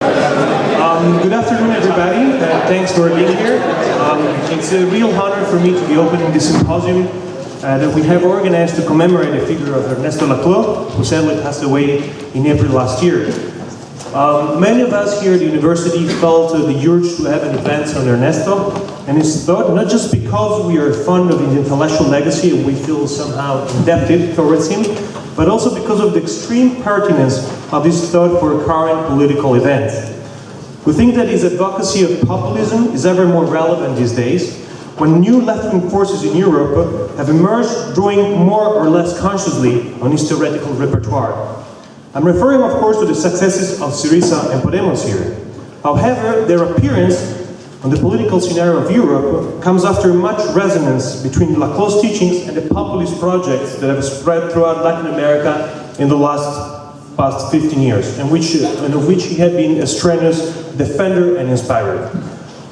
Good afternoon, everybody, and thanks for being here. It's a real honor for me to be opening this symposium that we have organized to commemorate the figure of Ernesto Laclau, who sadly passed away in April last year. Many of us here at the university felt the urge to have an event on Ernesto and his thought, not just because we are fond of his intellectual legacy and we feel somehow indebted towards him, but also because of the extreme pertinence of his thought for current political events. We think that his advocacy of populism is ever more relevant these days, when new left-wing forces in Europe have emerged, drawing more or less consciously on his theoretical repertoire. I'm referring, of course, to the successes of Syriza and Podemos here. However, their appearance on the political scenario of Europe comes after much resonance between Laclau's teachings and the populist projects that have spread throughout Latin America in the past 15 years, and of which he had been a strenuous defender and inspirer.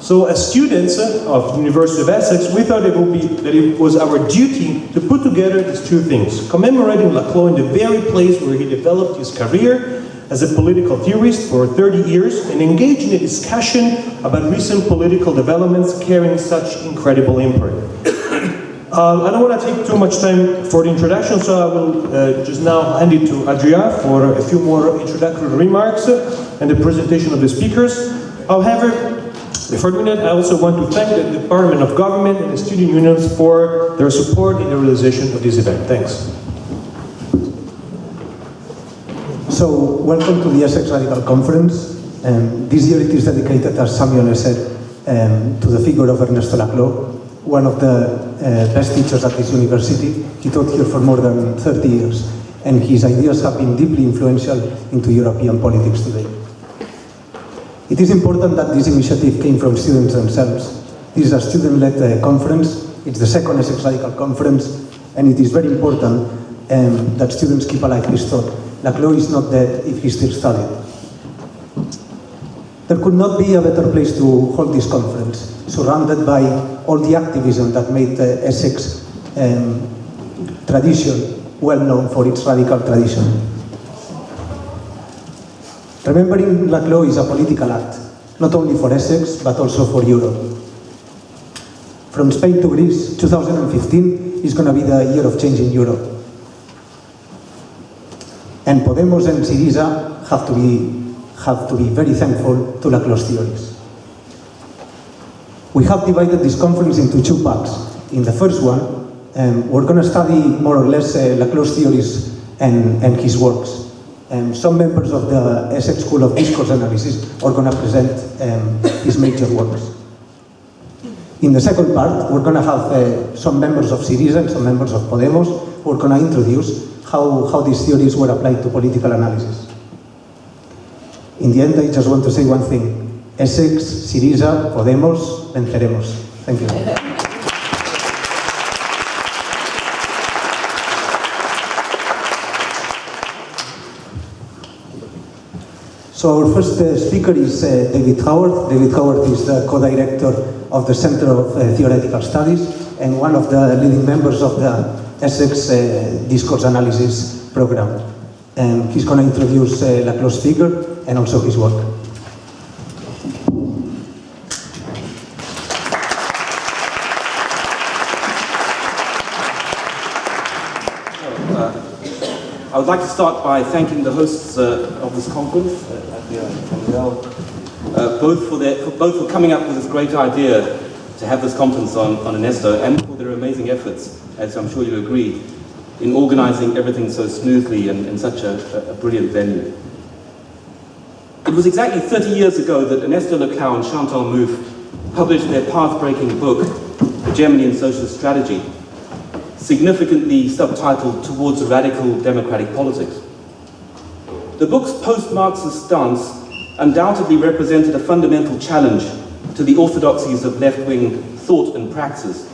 So as students of the University of Essex, we thought that it was our duty to put together these two things, commemorating Laclau in the very place where he developed his career as a political theorist for 30 years and engage in a discussion about recent political developments carrying such incredible import. I don't want to take too much time for the introduction, so I will just now hand it to Adrià for a few more introductory remarks and the presentation of the speakers. However, before doing that, I also want to thank the Department of Government and the student unions for their support in the realization of this event. Thanks. So, welcome to the Essex Radical Conference. This year it is dedicated, as Samuele said, to the figure of Ernesto Laclau, one of the best teachers at this university. He taught here for more than 30 years, and his ideas have been deeply influential into European politics today. It is important that this initiative came from students themselves. This is a student-led conference. It's the second Essex Radical Conference, and it is very important that students keep alive his thought. Laclau is not dead if he still studied. There could not be a better place to hold this conference, surrounded by all the activism that made Essex tradition well known for its radical tradition. Remembering Laclau is a political act, not only for Essex, but also for Europe. From Spain to Greece, 2015 is going to be the year of change in Europe. And Podemos and Syriza have to be very thankful to Laclau's theories. We have divided this conference into two parts. In the first one, we're going to study more or less Laclau's theories and his works. Some members of the Essex School of Discourse Analysis are going to present his major works. In the second part, we're going to have some members of Syriza and some members of Podemos who are going to introduce how these theories were applied to political analysis. In the end, I just want to say one thing. Essex, Syriza, Podemos, venceremos. Thank you. So our first speaker is David Howarth. David Howarth is the co-director of the Center of Theoretical Studies and one of the leading members of the Essex Discourse Analysis program. And he's going to introduce Laclau's figure and also his work. I would like to start by thanking the hosts of this conference, Adrià and Samuele, both for coming up with this great idea to have this conference on Ernesto, and for their amazing efforts, as I'm sure you'll agree, in organizing everything so smoothly and in such a brilliant venue. It was exactly 30 years ago that Ernesto Laclau and Chantal Mouffe published their path-breaking book, The Germany and Socialist Strategy, significantly subtitled Towards Radical Democratic Politics. The book's post-Marxist stance undoubtedly represented a fundamental challenge to the orthodoxies of left-wing thought and praxis.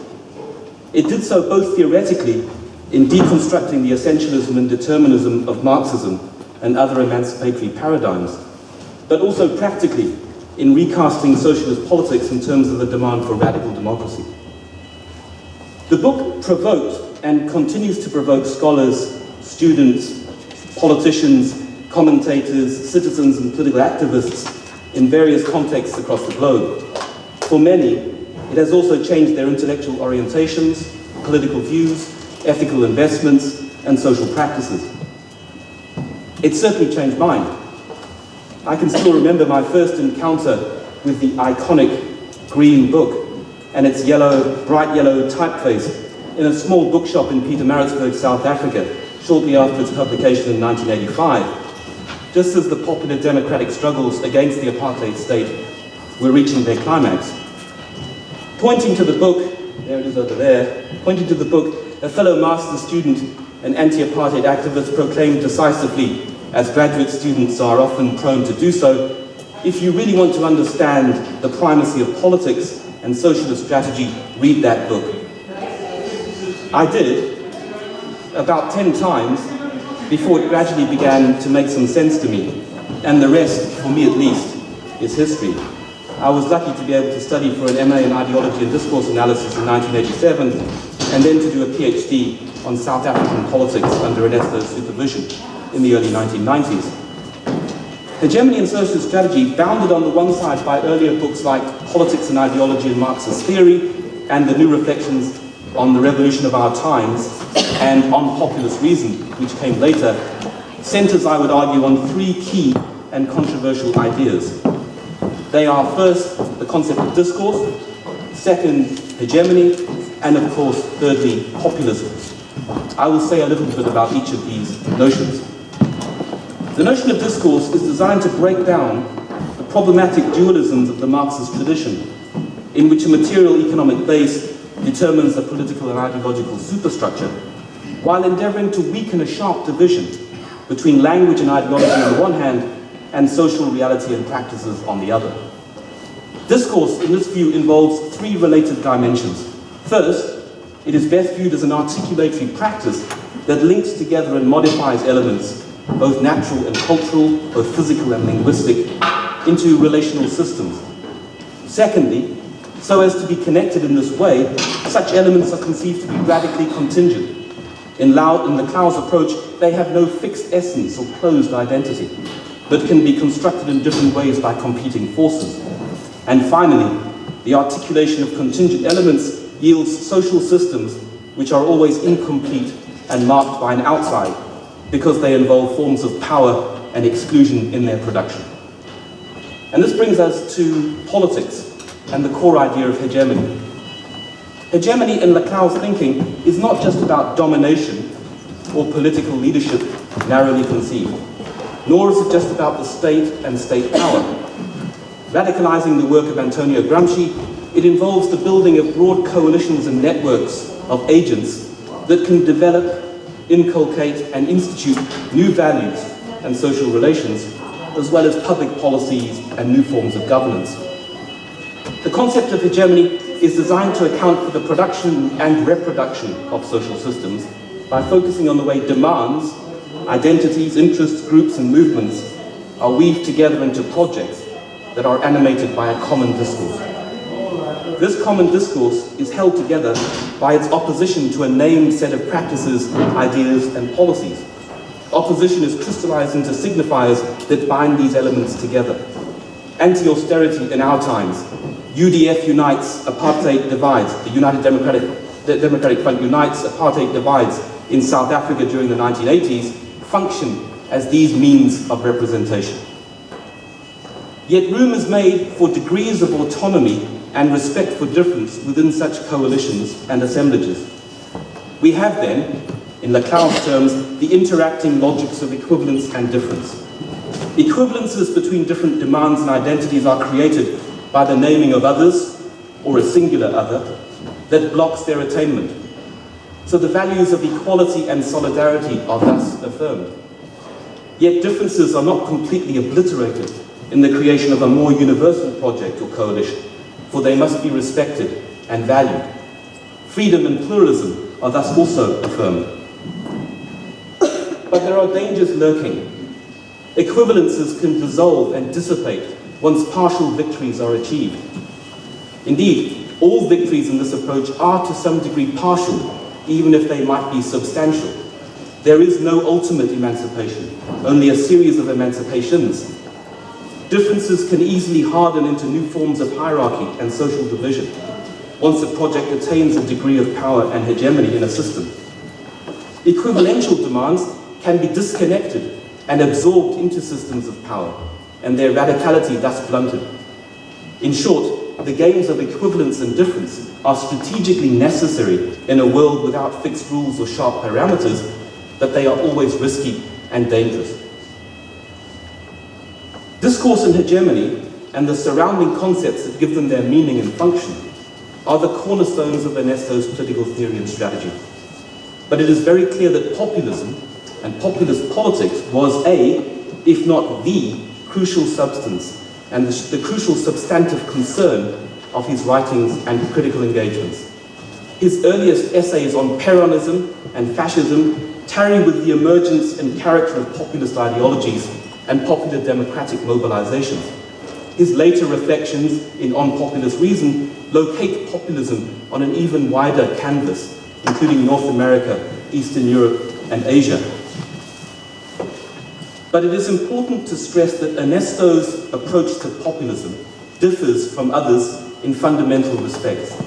It did so both theoretically in deconstructing the essentialism and determinism of Marxism and other emancipatory paradigms, but also practically in recasting socialist politics in terms of the demand for radical democracy. The book provoked and continues to provoke scholars, students, politicians, commentators, citizens and political activists in various contexts across the globe. For many, it has also changed their intellectual orientations, political views, ethical investments, and social practices. It certainly changed mine. I can still remember my first encounter with the iconic green book and its bright yellow typeface in a small bookshop in Pietermaritzburg, South Africa, shortly after its publication in 1985, just as the popular democratic struggles against the apartheid state were reaching their climax. Pointing to the book, there it is over there, pointing to the book, a fellow master's student and anti-apartheid activist proclaimed decisively, as graduate students are often prone to do so, if you really want to understand the primacy of politics and socialist strategy, read that book. I did, about 10 times, before it gradually began to make some sense to me, and the rest, for me at least, is history. I was lucky to be able to study for an MA in Ideology and Discourse Analysis in 1987, and then to do a PhD on South African politics under Ernesto's supervision in the early 1990s. Hegemony and Socialist Strategy, bounded on the one side by earlier books like Politics and Ideology and Marxist Theory, and the New Reflections on the Revolution of Our Times, and On Populist Reason, which came later, centers, I would argue, on three key and controversial ideas. They are, first, the concept of discourse, second, hegemony, and of course, thirdly, populism. I will say a little bit about each of these notions. The notion of discourse is designed to break down the problematic dualisms of the Marxist tradition, in which a material economic base determines the political and ideological superstructure, while endeavoring to weaken a sharp division between language and ideology on the one hand, and social reality and practices on the other. Discourse, in this view, involves three related dimensions. First, it is best viewed as an articulatory practice that links together and modifies elements, both natural and cultural, both physical and linguistic, into relational systems. Secondly, so as to be connected in this way, such elements are conceived to be radically contingent. In Laclau's approach, they have no fixed essence or closed identity, but can be constructed in different ways by competing forces. And finally, the articulation of contingent elements yields social systems which are always incomplete and marked by an outside, because they involve forms of power and exclusion in their production. And this brings us to politics and the core idea of hegemony. Hegemony in Laclau's thinking is not just about domination or political leadership narrowly conceived, nor is it just about the state and state power. Radicalizing the work of Antonio Gramsci, it involves the building of broad coalitions and networks of agents that can develop, inculcate, and institute new values and social relations, as well as public policies and new forms of governance. The concept of hegemony is designed to account for the production and reproduction of social systems by focusing on the way demands, identities, interests, groups, and movements are weaved together into projects that are animated by a common discourse. This common discourse is held together by its opposition to a named set of practices, ideas, and policies. Opposition is crystallized into signifiers that bind these elements together. Anti-austerity in our times, UDF unites, apartheid divides, the United Democratic Front unites, apartheid divides in South Africa during the 1980s, function as these means of representation. Yet room is made for degrees of autonomy and respect for difference within such coalitions and assemblages. We have then, in Laclau's terms, the interacting logics of equivalence and difference. Equivalences between different demands and identities are created by the naming of others, or a singular other, that blocks their attainment. So the values of equality and solidarity are thus affirmed. Yet differences are not completely obliterated in the creation of a more universal project or coalition, for they must be respected and valued. Freedom and pluralism are thus also affirmed. But there are dangers lurking. Equivalences can dissolve and dissipate once partial victories are achieved. Indeed, all victories in this approach are to some degree partial, even if they might be substantial. There is no ultimate emancipation, only a series of emancipations. Differences can easily harden into new forms of hierarchy and social division once a project attains a degree of power and hegemony in a system. Equivalential demands can be disconnected and absorbed into systems of power, and their radicality thus blunted. In short, the games of equivalence and difference are strategically necessary in a world without fixed rules or sharp parameters, but they are always risky and dangerous. Discourse and hegemony, and the surrounding concepts that give them their meaning and function, are the cornerstones of Ernesto's political theory and strategy. But it is very clear that populism and populist politics was a, if not the, crucial substance and the crucial substantive concern of his writings and critical engagements. His earliest essays on Peronism and fascism tarry with the emergence and character of populist ideologies and popular democratic mobilizations. His later reflections in On Populist Reason locate populism on an even wider canvas, including North America, Eastern Europe, and Asia. But it is important to stress that Ernesto's approach to populism differs from others in fundamental respects.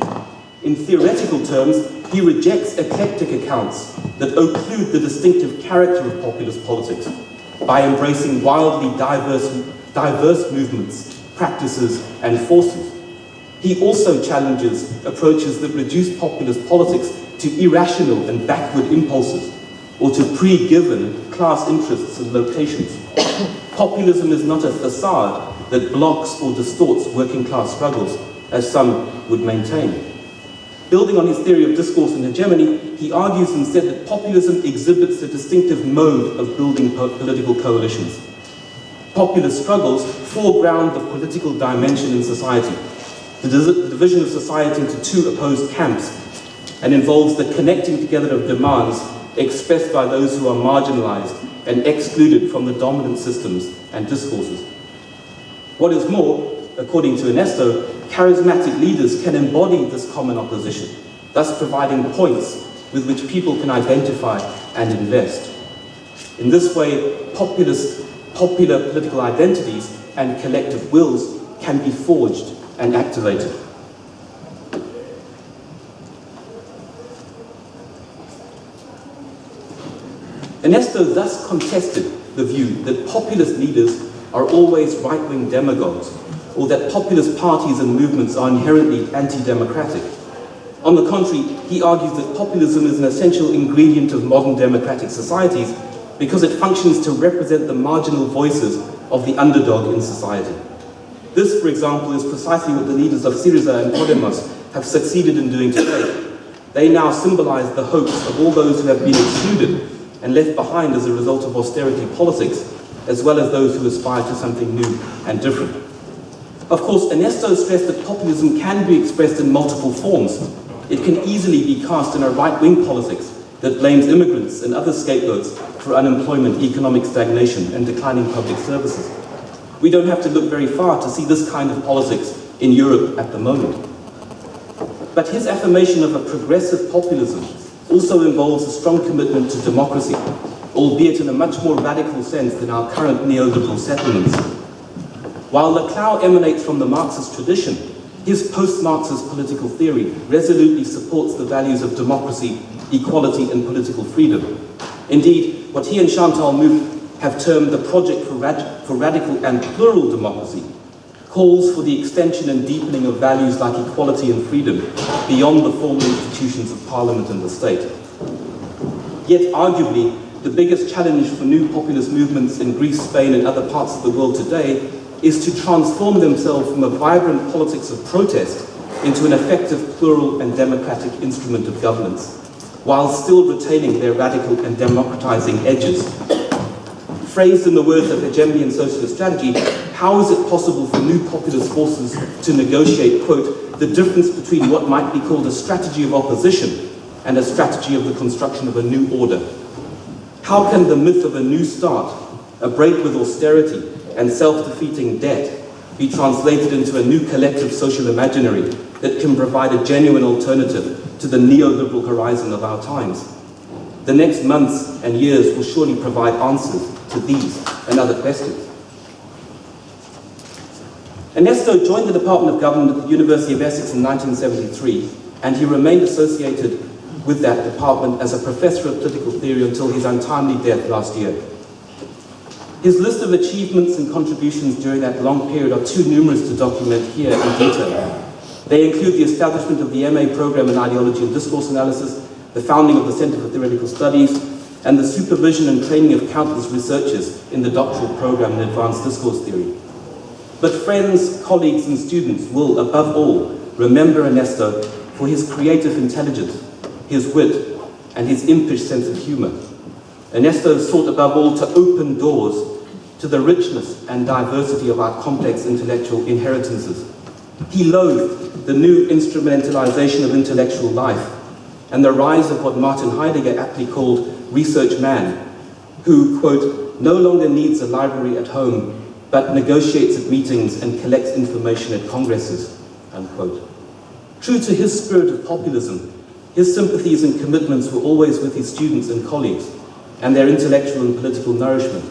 In theoretical terms, he rejects eclectic accounts that occlude the distinctive character of populist politics by embracing wildly diverse movements, practices, and forces. He also challenges approaches that reduce populist politics to irrational and backward impulses, or to pre-given class interests and locations. Populism is not a facade that blocks or distorts working class struggles, as some would maintain. Building on his theory of discourse and hegemony, he argues instead that populism exhibits a distinctive mode of building political coalitions. Populist struggles foreground the political dimension in society, the division of society into two opposed camps, and involves the connecting together of demands expressed by those who are marginalized and excluded from the dominant systems and discourses. What is more, according to Ernesto, charismatic leaders can embody this common opposition, thus providing points with which people can identify and invest. In this way, popular political identities and collective wills can be forged and activated. Ernesto thus contested the view that populist leaders are always right-wing demagogues, or that populist parties and movements are inherently anti-democratic. On the contrary, he argues that populism is an essential ingredient of modern democratic societies because it functions to represent the marginal voices of the underdog in society. This, for example, is precisely what the leaders of Syriza and Podemos have succeeded in doing today. They now symbolize the hopes of all those who have been excluded and left behind as a result of austerity politics, as well as those who aspire to something new and different. Of course, Ernesto stressed that populism can be expressed in multiple forms. It can easily be cast in a right-wing politics that blames immigrants and other scapegoats for unemployment, economic stagnation, and declining public services. We don't have to look very far to see this kind of politics in Europe at the moment. But his affirmation of a progressive populism also involves a strong commitment to democracy, albeit in a much more radical sense than our current neoliberal settlements. While Laclau emanates from the Marxist tradition, his post-Marxist political theory resolutely supports the values of democracy, equality, and political freedom. Indeed, what he and Chantal Mouffe have termed the project for radical and plural democracy calls for the extension and deepening of values like equality and freedom beyond the formal institutions of parliament and the state. Yet arguably, the biggest challenge for new populist movements in Greece, Spain, and other parts of the world today is to transform themselves from a vibrant politics of protest into an effective plural and democratic instrument of governance, while still retaining their radical and democratizing edges. Phrased in the words of hegemony and socialist strategy, how is it possible for new populist forces to negotiate, quote, the difference between what might be called a strategy of opposition and a strategy of the construction of a new order? How can the myth of a new start, a break with austerity and self-defeating debt, be translated into a new collective social imaginary that can provide a genuine alternative to the neoliberal horizon of our times? The next months and years will surely provide answers to these and other questions. Ernesto joined the Department of Government at the University of Essex in 1973, and he remained associated with that department as a professor of political theory until his untimely death last year. His list of achievements and contributions during that long period are too numerous to document here in detail. They include the establishment of the MA program in Ideology and Discourse Analysis, the founding of the Center for Theoretical Studies, and the supervision and training of countless researchers in the doctoral program in Advanced Discourse Theory. But friends, colleagues, and students will, above all, remember Ernesto for his creative intelligence, his wit, and his impish sense of humor. Ernesto sought above all to open doors to the richness and diversity of our complex intellectual inheritances. He loathed the new instrumentalization of intellectual life and the rise of what Martin Heidegger aptly called research man, who, quote, no longer needs a library at home, but negotiates at meetings and collects information at congresses, unquote. True to his spirit of populism, his sympathies and commitments were always with his students and colleagues, and their intellectual and political nourishment.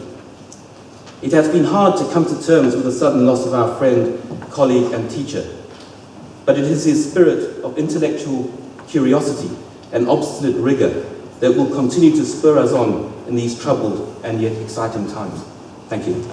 It has been hard to come to terms with the sudden loss of our friend, colleague, and teacher, but it is his spirit of intellectual curiosity and obstinate rigor that will continue to spur us on in these troubled and yet exciting times. Thank you.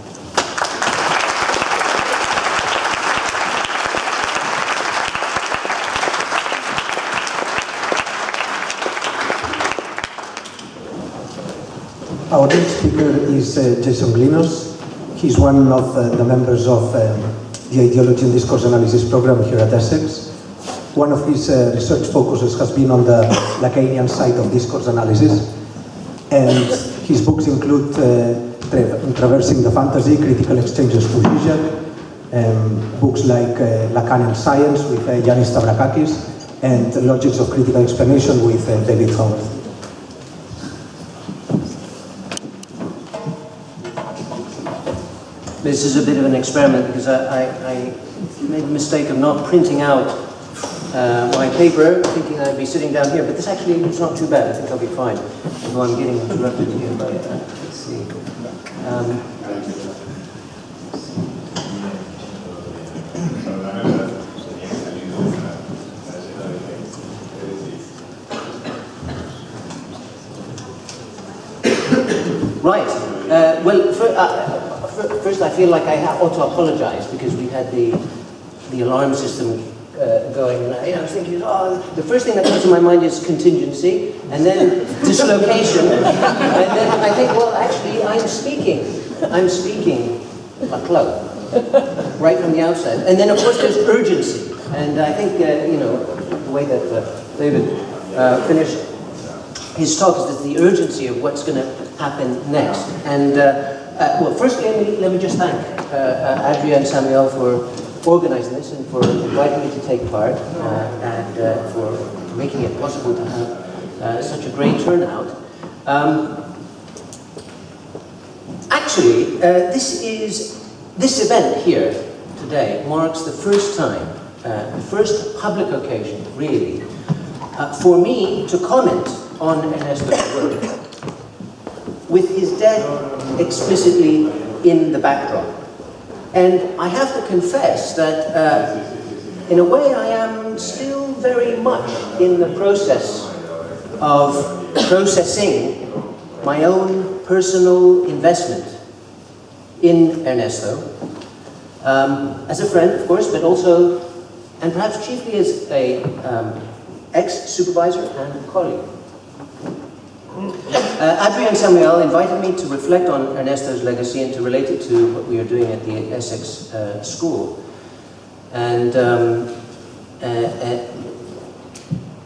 Our next speaker is Jason Glynos. He's one of the members of the Ideology and Discourse Analysis program here at Essex. One of his research focuses has been on the Lacanian side of discourse analysis, and his books include Traversing the Fantasy, Critical Exchanges to Zizek, books like Lacanian Science with Yannis Stavrakakis, and Logics of Critical Explanation with David Howarth. This is a bit of an experiment because I made the mistake of not printing out my paper, thinking I'd be sitting down here, but this actually is not too bad. I think I'll be fine. Although I'm getting interrupted here by, let's see. Right. First, I feel like I ought to apologize because we had the alarm system going, and I was thinking, the first thing that comes to my mind is contingency, and then dislocation, and then I think, well, actually, I'm speaking Laclau, right from the outset, and then of course there's urgency, and I think the way that David finished his talk is that the urgency of what's going to happen next, and well, firstly, let me just thank Adrià and Samuele for organizing this and for inviting me to take part and for making it possible to have such a great turnout. Actually, this event here today marks the first time, the first public occasion, really, for me to comment on Ernesto's work, with his death explicitly in the backdrop. And I have to confess that in a way I am still very much in the process of processing my own personal investment in Ernesto, as a friend, of course, but also, and perhaps chiefly as a ex-supervisor and colleague. Adrià and Samuele invited me to reflect on Ernesto's legacy and to relate it to what we are doing at the Essex School. And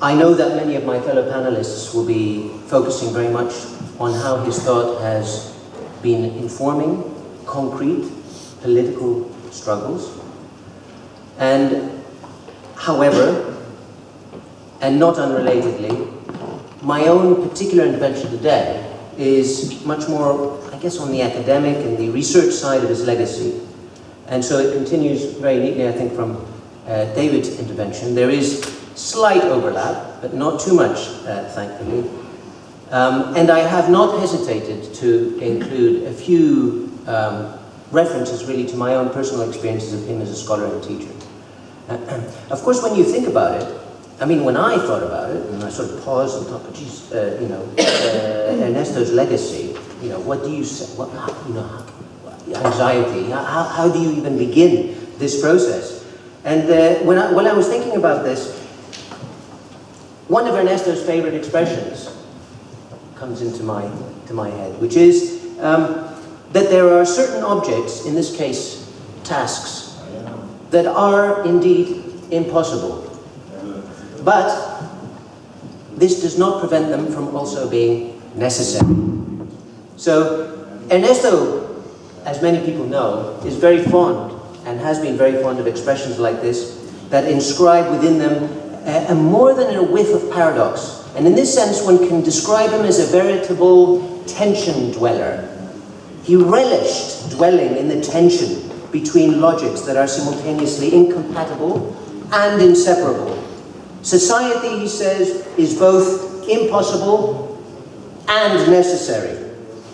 I know that many of my fellow panelists will be focusing very much on how his thought has been informing concrete political struggles. And however, and not unrelatedly, my own particular intervention today is much more, I guess, on the academic and the research side of his legacy. And so it continues very neatly, I think, from David's intervention. There is slight overlap, but not too much, thankfully. And I have not hesitated to include a few reference is really to my own personal experiences of him as a scholar and teacher. Of course, when you think about it, I mean, when I thought about it, and I sort of paused and thought, geez, Ernesto's legacy, what do you say, anxiety, how do you even begin this process? And when I was thinking about this, one of Ernesto's favorite expressions comes into my head, which is that there are certain objects, in this case, tasks, that are indeed impossible. But this does not prevent them from also being necessary. So Ernesto, as many people know, is very fond, and has been very fond of expressions like this, that inscribe within them a more than a whiff of paradox. And in this sense, one can describe him as a veritable tension dweller. He relished dwelling in the tension between logics that are simultaneously incompatible and inseparable. Society, he says, is both impossible and necessary.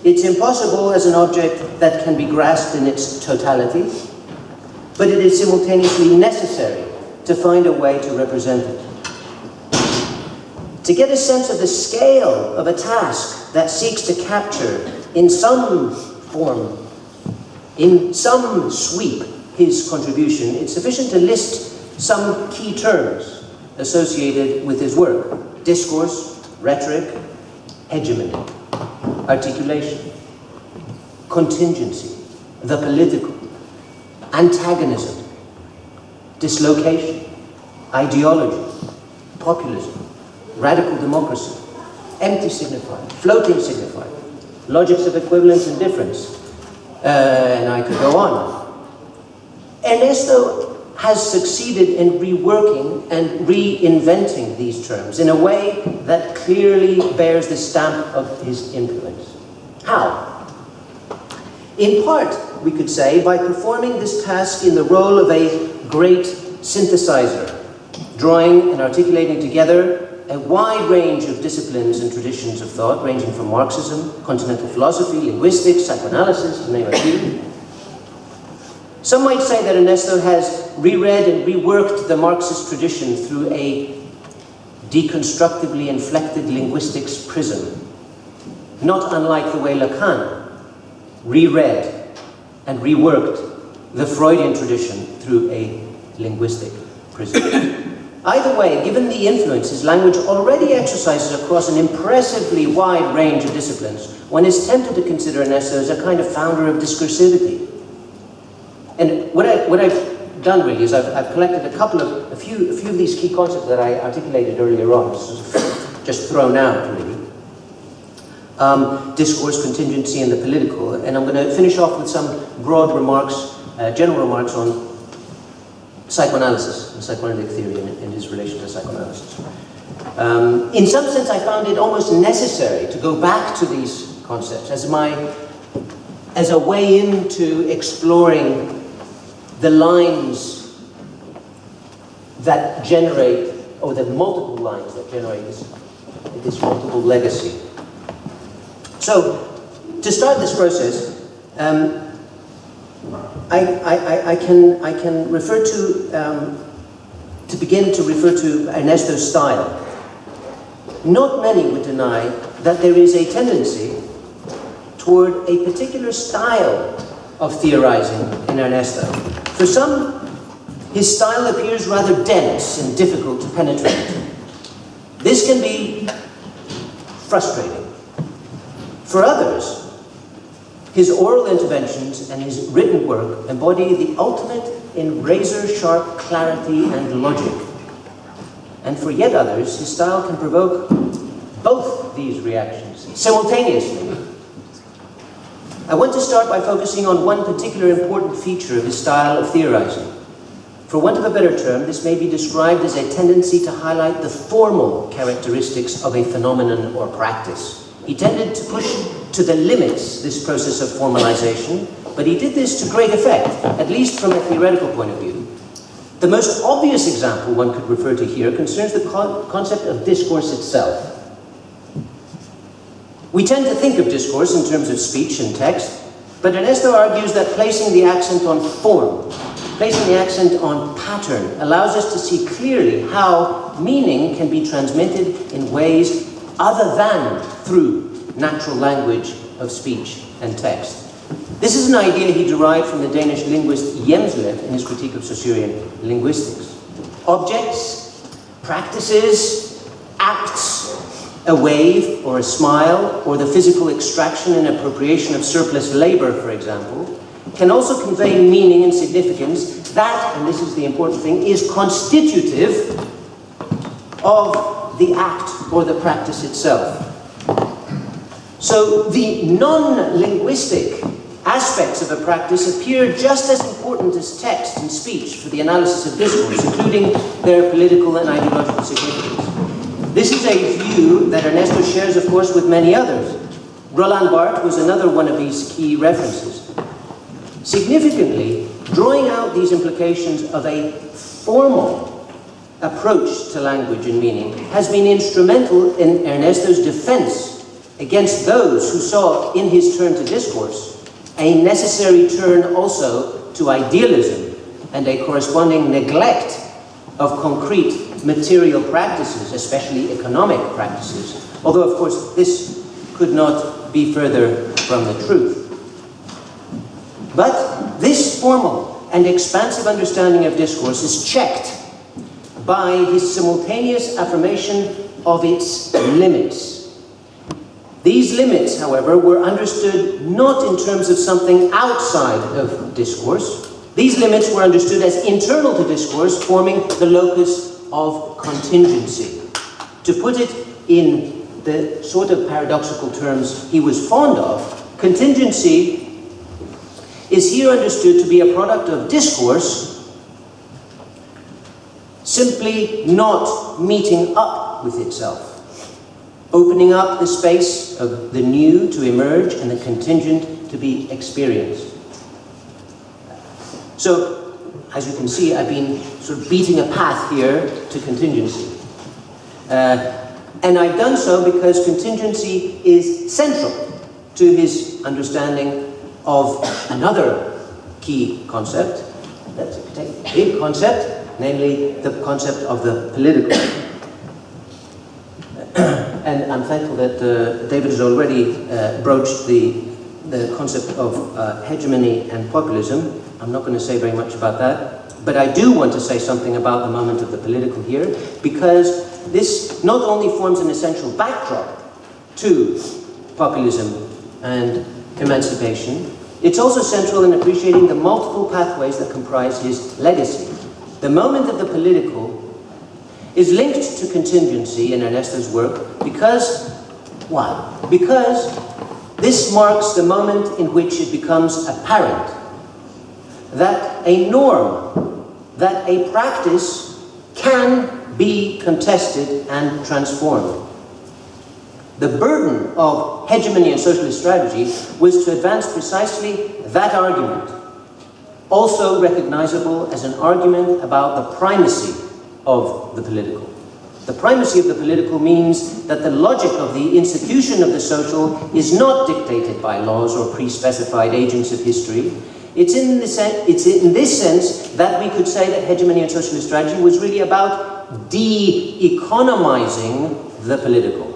It's impossible as an object that can be grasped in its totality, but it is simultaneously necessary to find a way to represent it. To get a sense of the scale of a task that seeks to capture in some form, in some sweep, his contribution, it's sufficient to list some key terms associated with his work: discourse, rhetoric, hegemony, articulation, contingency, the political, antagonism, dislocation, ideology, populism, radical democracy, empty signifier, floating signifier, logics of equivalence and difference, and I could go on. Ernesto has succeeded in reworking and reinventing these terms in a way that clearly bears the stamp of his influence. How? In part, we could say, by performing this task in the role of a great synthesizer, drawing and articulating together a wide range of disciplines and traditions of thought, ranging from Marxism, continental philosophy, linguistics, psychoanalysis, to name a few. Some might say that Ernesto has reread and reworked the Marxist tradition through a deconstructively inflected linguistics prism, not unlike the way Lacan reread and reworked the Freudian tradition through a linguistic prism. Either way, given the influence his language already exercises across an impressively wide range of disciplines, one is tempted to consider Ernesto as a kind of founder of discursivity. And what I've done really is I've collected a few of these key concepts that I articulated earlier on, just thrown out really. Discourse, contingency, and the political. And I'm going to finish off with some broad remarks, general remarks on psychoanalysis and psychoanalytic theory and his relation to psychoanalysis. In some sense, I found it almost necessary to go back to these concepts as a way into exploring the lines that generate, or the multiple lines that generate this multiple legacy. So, to start this process, I can refer to begin to refer to Ernesto's style. Not many would deny that there is a tendency toward a particular style of theorizing in Ernesto. For some, his style appears rather dense and difficult to penetrate. This can be frustrating. For others, his oral interventions and his written work embody the ultimate in razor-sharp clarity and logic. And for yet others, his style can provoke both these reactions simultaneously. I want to start by focusing on one particular important feature of his style of theorizing. For want of a better term, this may be described as a tendency to highlight the formal characteristics of a phenomenon or practice. He tended to push to the limits this process of formalization, but he did this to great effect, at least from a theoretical point of view. The most obvious example one could refer to here concerns the concept of discourse itself. We tend to think of discourse in terms of speech and text, But Ernesto argues that placing the accent on form, placing the accent on pattern, allows us to see clearly how meaning can be transmitted in ways other than through natural language of speech and text. This is an idea he derived from the Danish linguist Hjemslev in his critique of Saussurean linguistics. Objects, practices, acts, a wave or a smile, or the physical extraction and appropriation of surplus labor, for example, can also convey meaning and significance that, and this is the important thing, is constitutive of the act or the practice itself. So the non-linguistic aspects of a practice appear just as important as text and speech for the analysis of discourse, including their political and ideological significance. This is a view that Ernesto shares, of course, with many others. Roland Barthes was another one of these key references. Significantly, drawing out these implications of a formal approach to language and meaning has been instrumental in Ernesto's defense against those who saw in his turn to discourse a necessary turn also to idealism and a corresponding neglect of concrete material practices, especially economic practices, although of course this could not be further from the truth. But this formal and expansive understanding of discourse is checked by his simultaneous affirmation of its limits. These limits, however, were understood not in terms of something outside of discourse. These limits were understood as internal to discourse, forming the locus of contingency. To put it in the sort of paradoxical terms he was fond of, contingency is here understood to be a product of discourse simply not meeting up with itself, opening up the space of the new to emerge and the contingent to be experienced. So, as you can see, I've been sort of beating a path here to contingency. And I've done so because contingency is central to his understanding of another key concept, that's a big concept, namely the concept of the political. And I'm thankful that David has already broached the concept of hegemony and populism. I'm not going to say very much about that, but I do want to say something about the moment of the political here, because this not only forms an essential backdrop to populism and emancipation, it's also central in appreciating the multiple pathways that comprise his legacy. The moment of the political is linked to contingency in Ernesto's work because, why? Because this marks the moment in which it becomes apparent that a norm, that a practice can be contested and transformed. The burden of hegemony and socialist strategy was to advance precisely that argument, also recognizable as an argument about the primacy of the political. The primacy of the political means that the logic of the institution of the social is not dictated by laws or pre-specified agents of history. It's in this sense that we could say that hegemony and socialist strategy was really about de-economizing the political.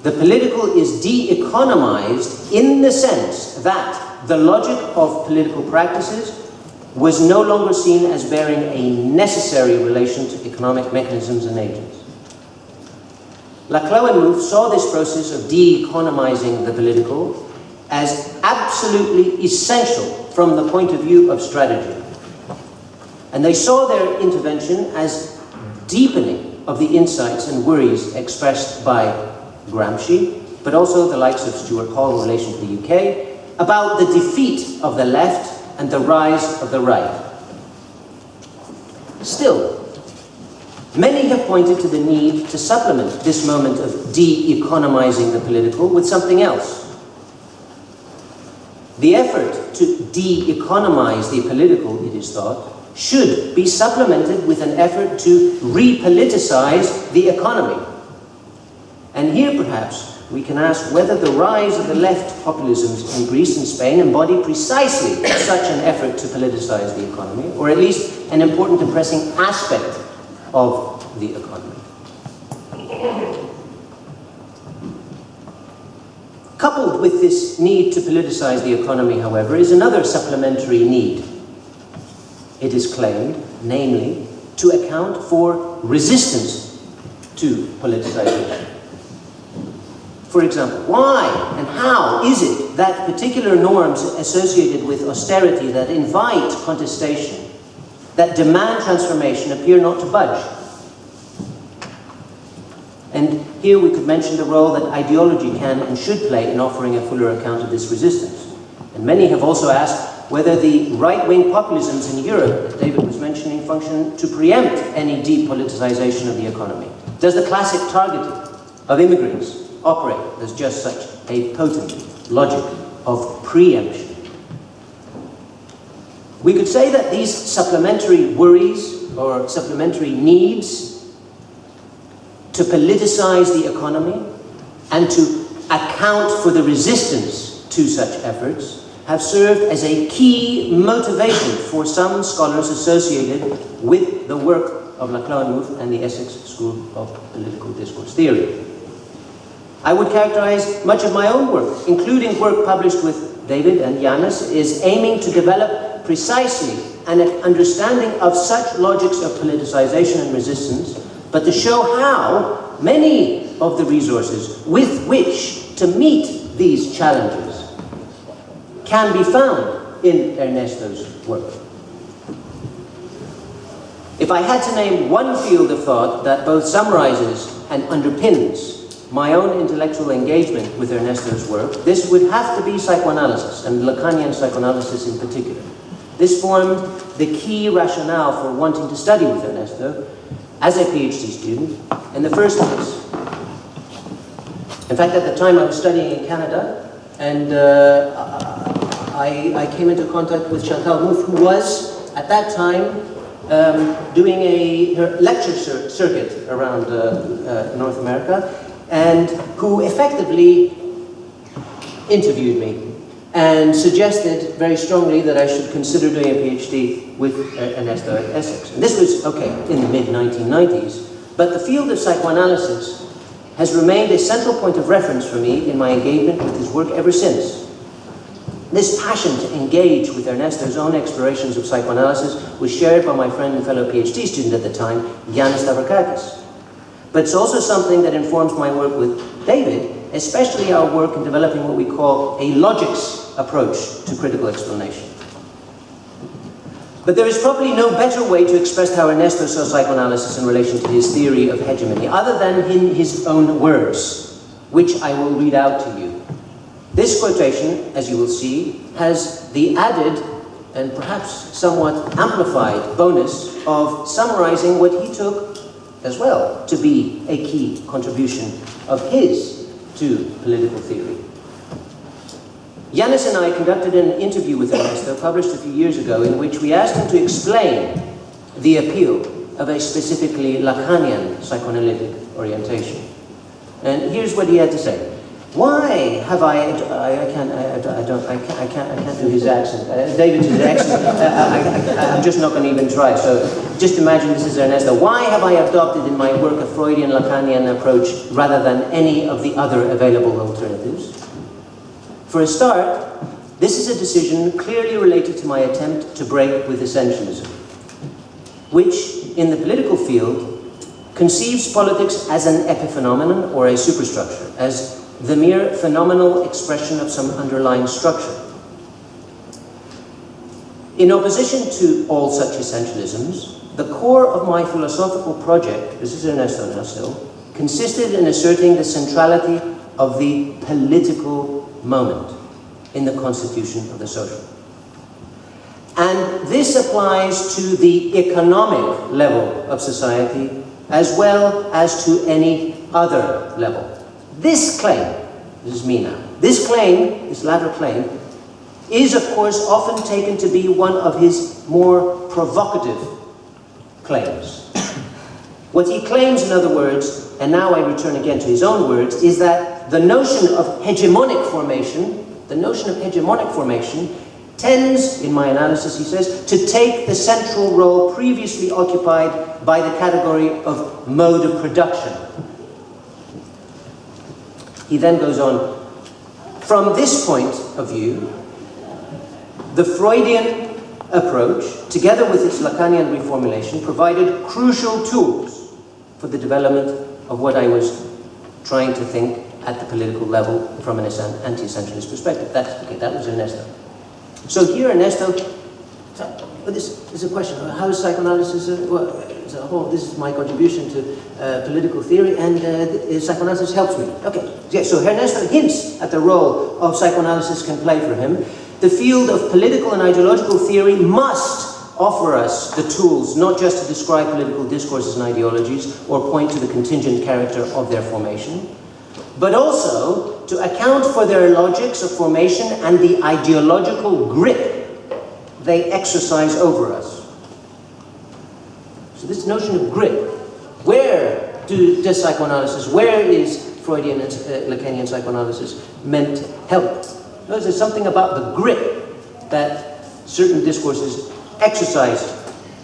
The political is de-economized in the sense that the logic of political practices was no longer seen as bearing a necessary relation to economic mechanisms and agents. Laclau and Ruth saw this process of de-economizing the political as absolutely essential from the point of view of strategy. And they saw their intervention as deepening of the insights and worries expressed by Gramsci, but also the likes of Stuart Hall in relation to the UK, about the defeat of the left and the rise of the right. Still, many have pointed to the need to supplement this moment of de-economizing the political with something else. The effort to de-economize the political, it is thought, should be supplemented with an effort to repoliticize the economy. And here, perhaps, we can ask whether the rise of the left populisms in Greece and Spain embody precisely such an effort to politicize the economy, or at least an important and pressing aspect of the economy. Coupled with this need to politicize the economy, however, is another supplementary need. It is claimed, namely, to account for resistance to politicization. For example, why and how is it that particular norms associated with austerity that invite contestation, that demand transformation, appear not to budge? And here we could mention the role that ideology can and should play in offering a fuller account of this resistance. And many have also asked whether the right-wing populisms in Europe, that David was mentioning, function to preempt any depoliticization of the economy. Does the classic targeting of immigrants operate as just such a potent logic of preemption? We could say that these supplementary worries or supplementary needs to politicize the economy and to account for the resistance to such efforts have served as a key motivation for some scholars associated with the work of Laclau and the Essex School of Political Discourse Theory. I would characterize much of my own work, including work published with David and Yannis, is aiming to develop precisely an understanding of such logics of politicization and resistance, but to show how many of the resources with which to meet these challenges can be found in Ernesto's work. If I had to name one field of thought that both summarizes and underpins my own intellectual engagement with Ernesto's work, this would have to be psychoanalysis, and Lacanian psychoanalysis in particular. This formed the key rationale for wanting to study with Ernesto as a PhD student in the first place. In fact, at the time I was studying in Canada, and I came into contact with Chantal Mouffe, who was, at that time, doing her lecture circuit around North America, and who effectively interviewed me and suggested very strongly that I should consider doing a PhD with Ernesto at Essex. And this was, okay, in the mid-1990s, but the field of psychoanalysis has remained a central point of reference for me in my engagement with his work ever since. This passion to engage with Ernesto's own explorations of psychoanalysis was shared by my friend and fellow PhD student at the time, Yannis Stavrakakis. But it's also something that informs my work with David, especially our work in developing what we call a logics approach to critical explanation. But there is probably no better way to express how Ernesto saw psychoanalysis in relation to his theory of hegemony, other than in his own words, which I will read out to you. This quotation, as you will see, has the added and perhaps somewhat amplified bonus of summarizing what he took as well to be a key contribution of his to political theory. Yannis and I conducted an interview with Ernesto, published a few years ago, in which we asked him to explain the appeal of a specifically Lacanian psychoanalytic orientation. And here's what he had to say. Why have I can't do his accent. David's accent, I'm just not going to even try. So just imagine this is Ernesto. Why have I adopted in my work a Freudian Lacanian approach rather than any of the other available alternatives? For a start, this is a decision clearly related to my attempt to break with essentialism, which in the political field conceives politics as an epiphenomenon or a superstructure, as the mere phenomenal expression of some underlying structure. In opposition to all such essentialisms, the core of my philosophical project, this is Ernesto now still, consisted in asserting the centrality of the political moment in the constitution of the social. And this applies to the economic level of society as well as to any other level. This claim, this is me now, this claim, this latter claim, is of course often taken to be one of his more provocative claims. What he claims, in other words, and now I return again to his own words, is that the notion of hegemonic formation, tends, in my analysis, he says, to take the central role previously occupied by the category of mode of production. He then goes on, from this point of view, the Freudian approach, together with its Lacanian reformulation, provided crucial tools for the development of what I was trying to think at the political level from an anti-essentialist perspective. That was Ernesto. So here Ernesto, this is a question, how is psychoanalysis, as a whole, this is my contribution to political theory, and psychoanalysis helps me. Okay, yeah, so Ernesto hints at the role of psychoanalysis can play for him. The field of political and ideological theory must offer us the tools not just to describe political discourses and ideologies or point to the contingent character of their formation, but also to account for their logics of formation and the ideological grip they exercise over us. So this notion of grip, where does psychoanalysis, where is Freudian and Lacanian psychoanalysis meant to help? There's something about the grip that certain discourses exercise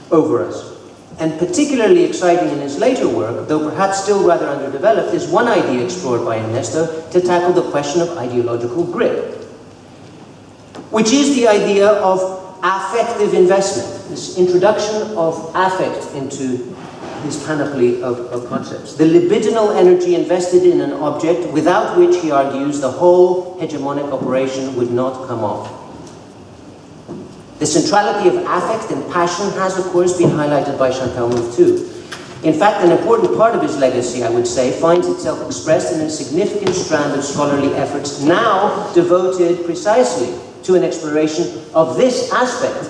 over us. And particularly exciting in his later work, though perhaps still rather underdeveloped, is one idea explored by Ernesto to tackle the question of ideological grip, which is the idea of affective investment, this introduction of affect into this panoply of concepts. The libidinal energy invested in an object without which, he argues, the whole hegemonic operation would not come off. The centrality of affect and passion has, of course, been highlighted by Chantal Mouffe too. In fact, an important part of his legacy, I would say, finds itself expressed in a significant strand of scholarly efforts now devoted precisely to an exploration of this aspect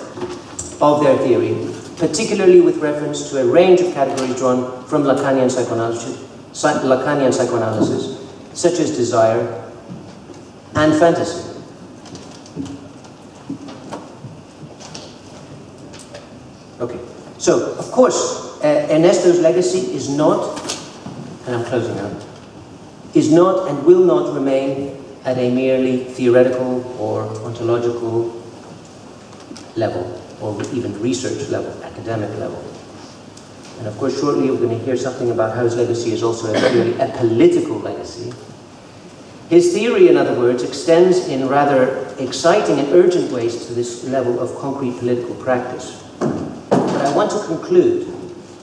of their theory, particularly with reference to a range of categories drawn from Lacanian psychoanalysis, such as desire and fantasy. Okay, so of course, Ernesto's legacy is not, and I'm closing out, is not and will not remain at a merely theoretical or ontological level, or even research level, academic level. And of course, shortly we're going to hear something about how his legacy is also really a political legacy. His theory, in other words, extends in rather exciting and urgent ways to this level of concrete political practice. But I want to conclude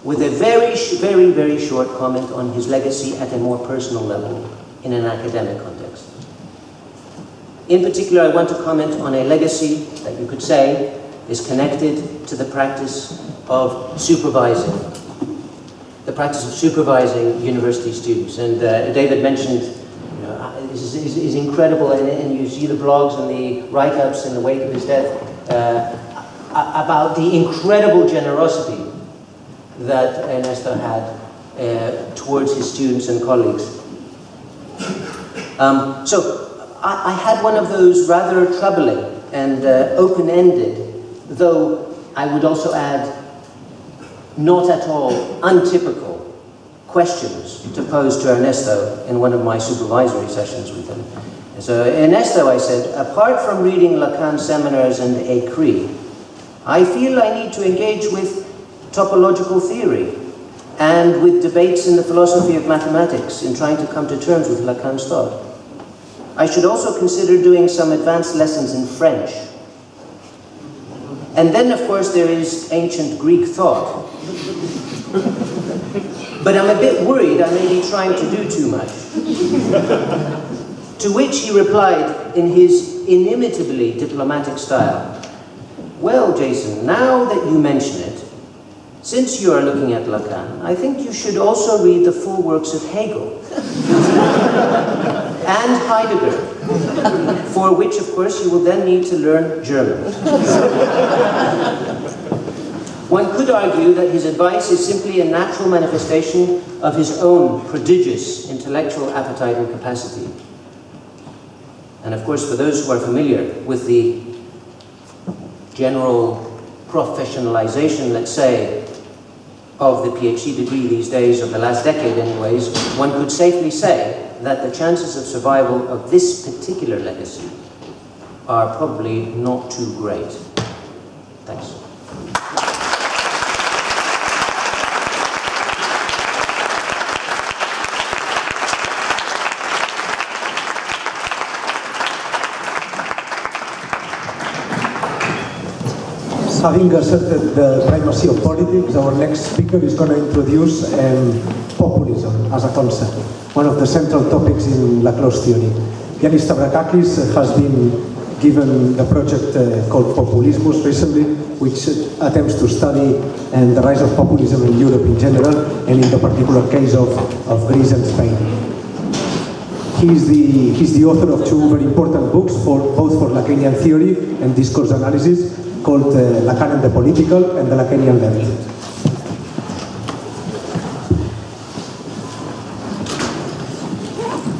with a very short comment on his legacy at a more personal level in an academic context. In particular, I want to comment on a legacy that you could say is connected to the practice of supervising. The practice of supervising university students. And David mentioned, is incredible, and you see the blogs and the write-ups in the wake of his death about the incredible generosity that Ernesto had towards his students and colleagues. So I had one of those rather troubling and open-ended, though I would also add not at all untypical questions to pose to Ernesto in one of my supervisory sessions with him. So Ernesto, I said, apart from reading Lacan's seminars and écrits, I feel I need to engage with topological theory and with debates in the philosophy of mathematics in trying to come to terms with Lacan's thought. I should also consider doing some advanced lessons in French. And then, of course, there is ancient Greek thought. But I'm a bit worried I may be trying to do too much. To which he replied in his inimitably diplomatic style, well, Jason, now that you mention it, since you are looking at Lacan, I think you should also read the full works of Hegel and Heidegger, for which, of course, you will then need to learn German. One could argue that his advice is simply a natural manifestation of his own prodigious intellectual appetite and capacity. And of course, for those who are familiar with the general professionalization, let's say, of the PhD degree these days, of the last decade anyways, one could safely say that the chances of survival of this particular legacy are probably not too great. Thanks. Having asserted the primacy of politics, our next speaker is going to introduce populism as a concept, one of the central topics in Laclau's theory. Yannis Stavrakakis has been given the project called Populismus recently, which attempts to study the rise of populism in Europe in general, and in the particular case of Greece and Spain. He's the author of two very important books, both for Lacanian theory and discourse analysis, called Lacan and the Political and the Lacanian Left.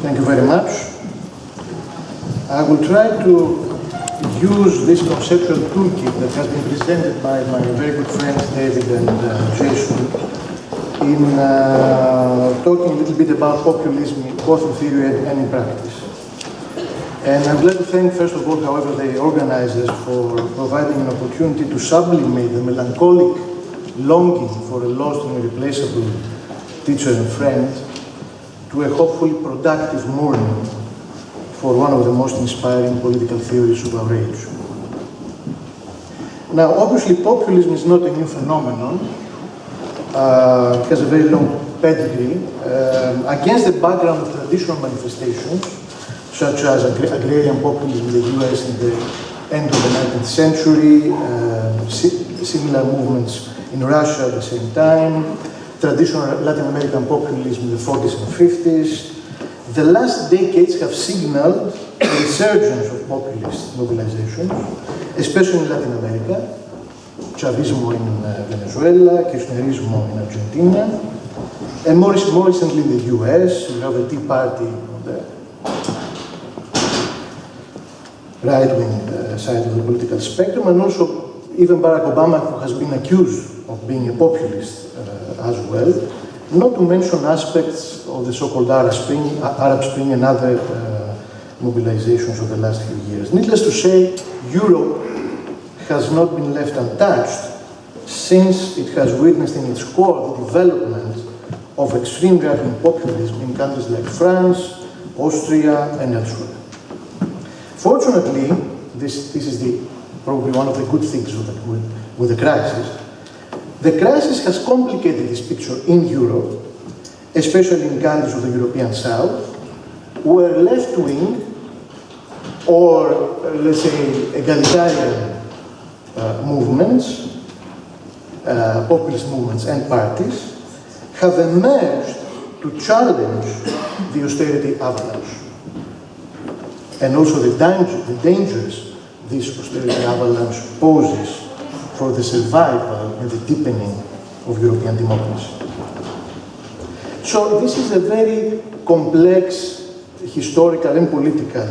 Thank you very much. I will try to use this conceptual toolkit that has been presented by my very good friends David and Jason in talking a little bit about populism, both in theory and in practice. And I'm glad to thank, first of all, however, the organizers for providing an opportunity to sublimate the melancholic longing for a lost and irreplaceable teacher and friend to a hopefully productive mourning for one of the most inspiring political theories of our age. Now, obviously, populism is not a new phenomenon. It has a very long pedigree. Against the background of traditional manifestations, such as agrarian populism in the US in the end of the 19th century, similar movements in Russia at the same time, traditional Latin American populism in the 40s and 50s. The last decades have signaled a resurgence of populist mobilizations, especially in Latin America, Chavismo in Venezuela, Kirchnerismo in Argentina, and more recently in the US, we have a Tea Party on the right-wing side of the political spectrum, and also even Barack Obama, who has been accused of being a populist as well, not to mention aspects of the so-called Arab Spring and other mobilizations of the last few years. Needless to say, Europe has not been left untouched since it has witnessed in its core the development of extreme right-wing populism in countries like France, Austria, and elsewhere. Fortunately, this is probably one of the good things with the crisis. The crisis has complicated this picture in Europe, especially in countries of the European South, where left-wing or, let's say, egalitarian movements, populist movements and parties have emerged to challenge the austerity avalanche, and also the dangers this austerity avalanche poses for the survival and the deepening of European democracy. So this is a very complex historical and political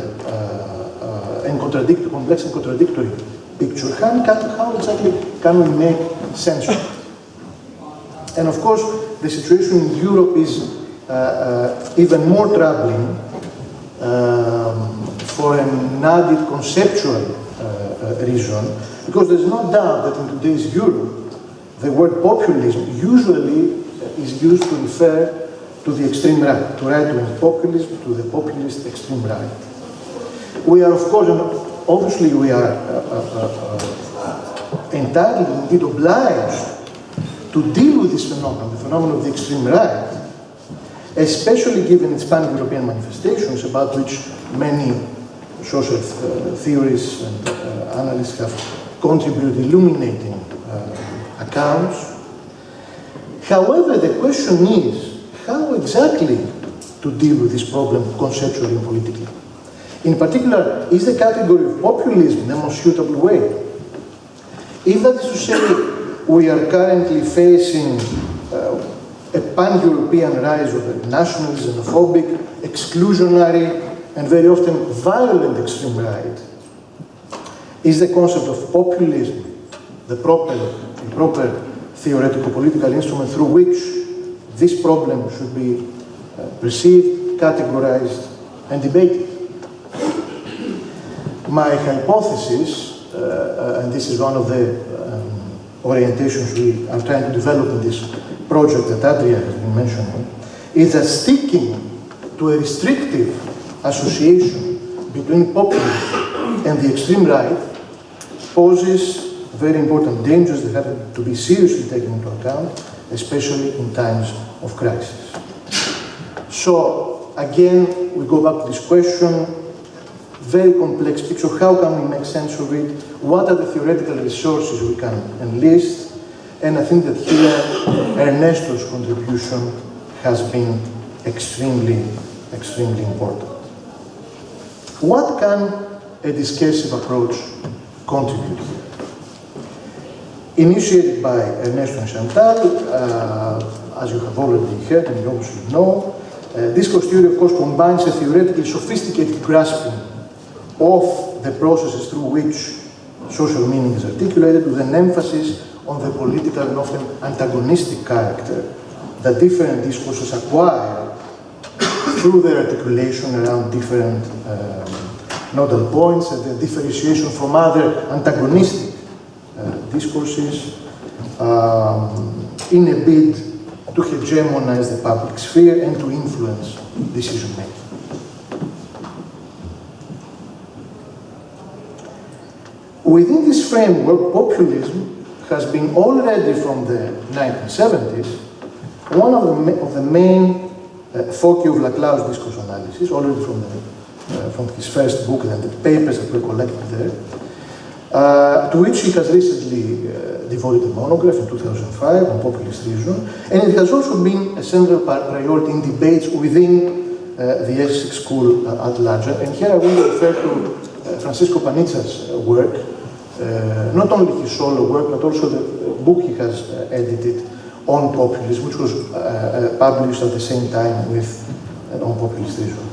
complex and contradictory picture. How exactly can we make sense of it? And of course, the situation in Europe is even more troubling for an added conceptual reason, because there's no doubt that in today's Europe, the word populism usually is used to refer to the extreme right, to right-wing populism, to the populist extreme right. We are, of course, obviously we are entitled, indeed obliged, to deal with this phenomenon, the phenomenon of the extreme right, especially given its pan-European manifestations, about which many social theories and analysts have contributed illuminating accounts. However, the question is how exactly to deal with this problem conceptually and politically. In particular, is the category of populism the most suitable way? If that is to say, we are currently facing a pan-European rise of nationalism, xenophobic, exclusionary, and very often violent extreme right, is the concept of populism the proper theoretical political instrument through which this problem should be perceived, categorized, and debated. My hypothesis, and this is one of the orientations we are trying to develop in this project that Adrià has been mentioning, is that sticking to a restrictive association between populism and the extreme right poses very important dangers that have to be seriously taken into account, especially in times of crisis. So, again, we go back to this question, very complex picture, how can we make sense of it, what are the theoretical resources we can enlist, and I think that here Ernesto's contribution has been extremely important. What can a discursive approach contribute here? Initiated by Ernesto and Chantal, as you have already heard and you obviously know, discourse theory of course combines a theoretically sophisticated grasping of the processes through which social meaning is articulated with an emphasis on the political and often antagonistic character that different discourses acquire through their articulation around different nodal points and the differentiation from other antagonistic discourses in a bid to hegemonize the public sphere and to influence decision making. Within this framework, populism has been already from the 1970s one of the main foci of Laclau's discourse analysis, already from his first book and the papers that were collected there, to which he has recently devoted a monograph in 2005 on populist reason, and it has also been a central priority in debates within the Essex school at large. And here I will refer to Francisco Panizza's work, not only his solo work, but also the book he has edited on populism, which was published at the same time with on populist reason.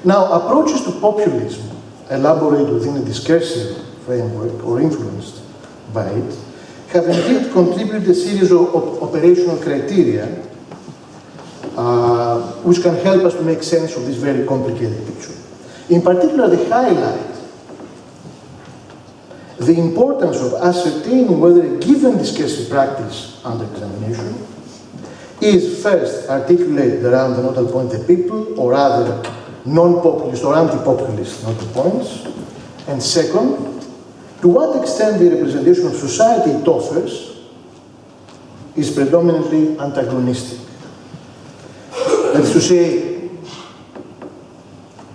Now, approaches to populism elaborated within a discursive framework or influenced by it have indeed contributed a series of operational criteria which can help us to make sense of this very complicated picture. In particular, they highlight the importance of ascertaining whether a given discursive practice under examination is first articulated around the nodal point the people or other non-populist or anti-populist nodal points, and second, to what extent the representation of society it offers is predominantly antagonistic. That is to say,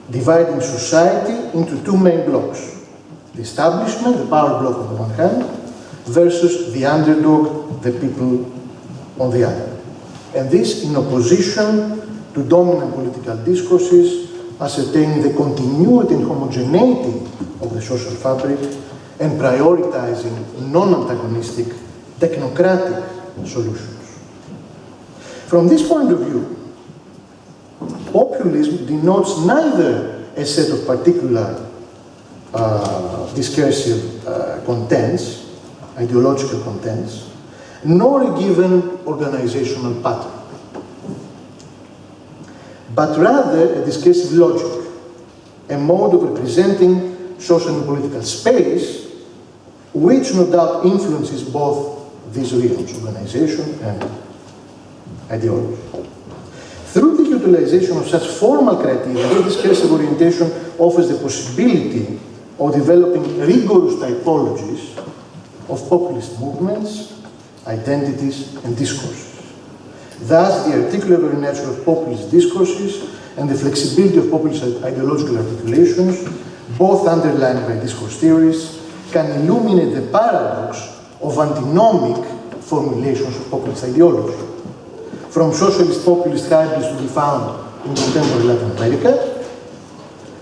dividing society into two main blocks. The establishment, the power block on the one hand, versus the underdog, the people on the other. And this in opposition to dominant political discourses, ascertaining the continuity and homogeneity of the social fabric, and prioritizing non-antagonistic, technocratic solutions. From this point of view, populism denotes neither a set of particular discursive contents, ideological contents, nor a given organizational pattern, but rather a discursive logic, a mode of representing social and political space, which no doubt influences both these realms, organization and ideology. Through the utilization of such formal criteria, the discursive orientation offers the possibility of developing rigorous typologies of populist movements, identities, and discourses. Thus, the articulatory nature of populist discourses and the flexibility of populist ideological articulations, both underlined by discourse theorists, can illuminate the paradox of antinomic formulations of populist ideology. From socialist populist hybrids to be found in contemporary Latin America,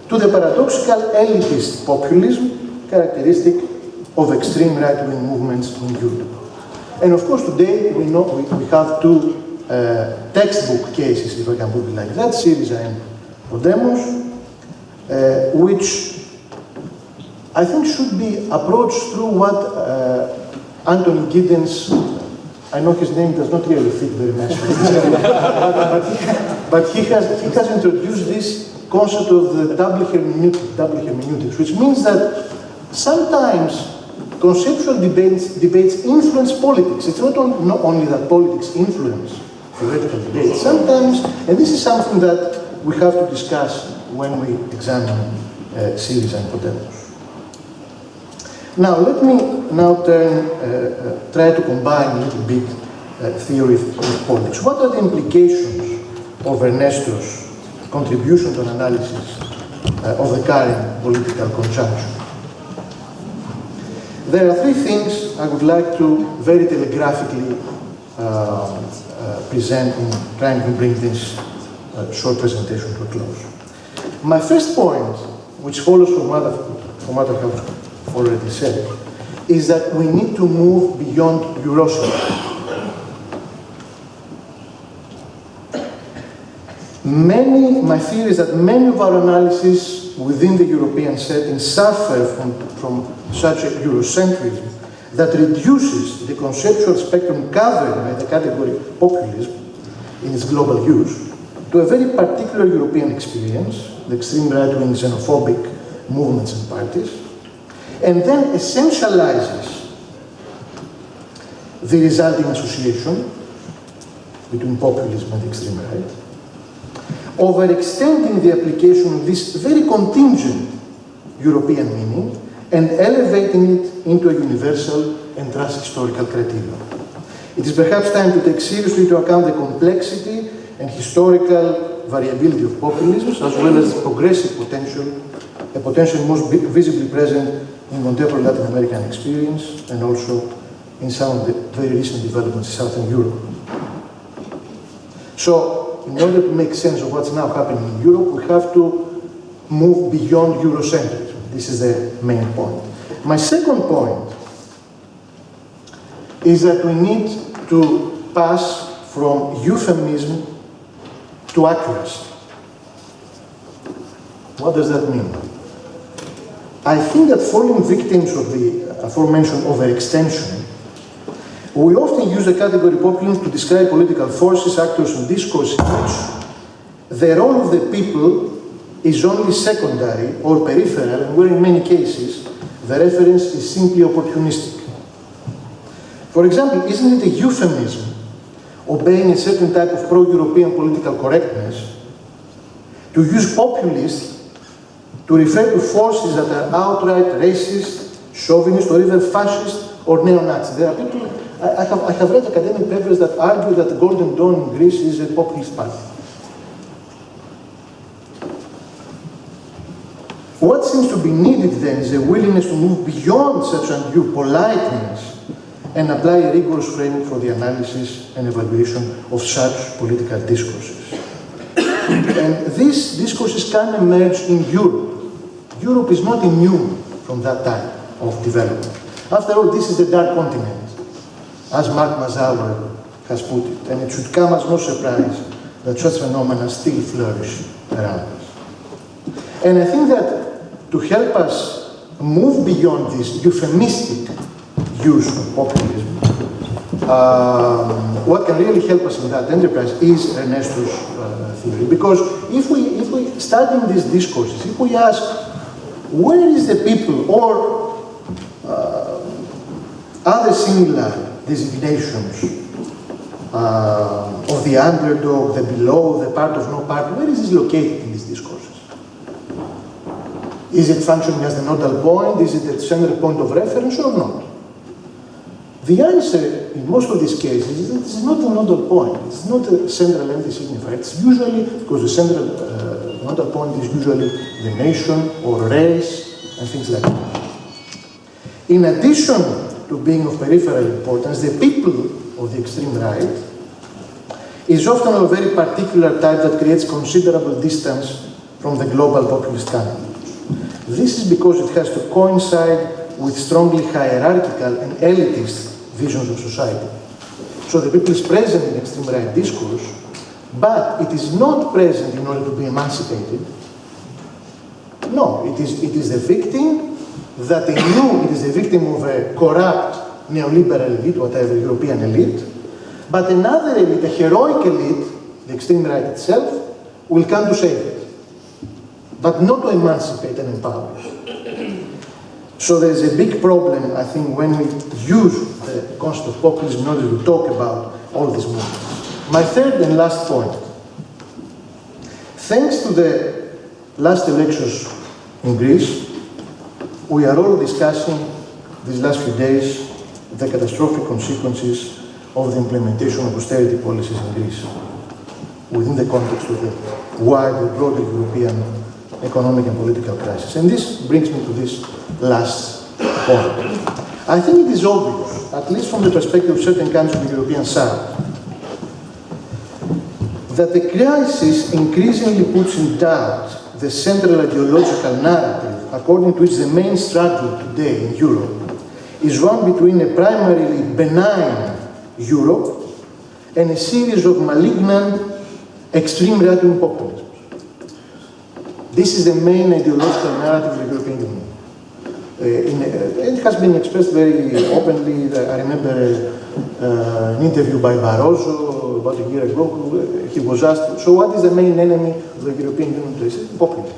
to the paradoxical elitist populism characteristic of extreme right-wing movements in Europe. And of course, today we know we have two textbook cases, if I can put it like that, Syriza and Podemos, which I think should be approached through what Anthony Giddens I know his name does not really fit very nicely, but he has introduced this concept of the double hermeneutics, which means that sometimes conceptual debates influence politics. It's not only that politics influence theoretical debates. Sometimes, and this is something that we have to discuss when we examine Syriza and Prentoulis. Now, let me now try to combine a little bit theory with politics. What are the implications of Ernesto's contribution to an analysis of the current political conjuncture? There are three things I would like to very telegraphically present in trying to bring this short presentation to a close. My first point, which follows from what I have already said, is that we need to move beyond Eurocentrism. My theory is that many of our analyses within the European setting suffer from such a Eurocentrism that reduces the conceptual spectrum covered by the category populism in its global use to a very particular European experience, the extreme right-wing xenophobic movements and parties, and then essentializes the resulting association between populism and extreme right, overextending the application of this very contingent European meaning and elevating it into a universal and thus historical criterion. It is perhaps time to take seriously into account the complexity and historical variability of populisms, as well as the progressive potential, a potential most visibly present in contemporary Latin American experience and also in some of the very recent developments in Southern Europe. So, in order to make sense of what's now happening in Europe, we have to move beyond Eurocentrism. This is the main point. My second point is that we need to pass from euphemism to accuracy. What does that mean? I think that falling victims of the aforementioned overextension, we often use the category populism to describe political forces, actors, and discourse in which the role of the people is only secondary or peripheral, and where in many cases the reference is simply opportunistic. For example, isn't it a euphemism, obeying a certain type of pro-European political correctness, to use populist to refer to forces that are outright racist, chauvinist, or even fascist or neo-Nazi? There are people, I have read academic papers that argue that the Golden Dawn in Greece is a populist party. What seems to be needed then is a willingness to move beyond such undue politeness and apply a rigorous framework for the analysis and evaluation of such political discourses. And these discourses can emerge in Europe. Europe is not immune from that type of development. After all, this is the dark continent, as Mark Mazzolini has put it, and it should come as no surprise that such phenomena still flourish around us. And I think that to help us move beyond this euphemistic use of populism, what can really help us in that enterprise is Ernesto's theory. Because if we studying these discourses, if we ask, where is the people, or other similar designations of the underdog, the below, the part of no part, where is this located in these discourses? Is it functioning as the nodal point? Is it a central point of reference or not? The answer in most of these cases is that this is not a nodal point. It's not a central empty signifier. It's usually, because the central nodal point is usually the nation or race and things like that. In addition to being of peripheral importance, the people of the extreme right is often of a very particular type that creates considerable distance from the global populist canon. This is because it has to coincide with strongly hierarchical and elitist visions of society. So the people is present in extreme right discourse, but it is not present in order to be emancipated. No, it is the victim that they knew it is the victim of a corrupt neoliberal elite, whatever, European elite, But another elite, a heroic elite, the extreme right itself, will come to save it, but not to emancipate and empower it. So there's a big problem, I think, when we use the concept of populism in order to talk about all these movements. My third and last point. Thanks to the last elections in Greece, we are all discussing these last few days the catastrophic consequences of the implementation of austerity policies in Greece within the context of the wider, broader European economic and political crisis. And this brings me to this last point. I think it is obvious, at least from the perspective of certain countries on the European side, that the crisis increasingly puts in doubt the central ideological narrative according to which the main struggle today in Europe is one between a primarily benign Europe and a series of malignant extreme right-wing populism. This is the main ideological narrative of the European Union. It has been expressed very openly. I remember an interview by Barroso about a year ago. He was asked, so what is the main enemy of the European Union today? He said, populism.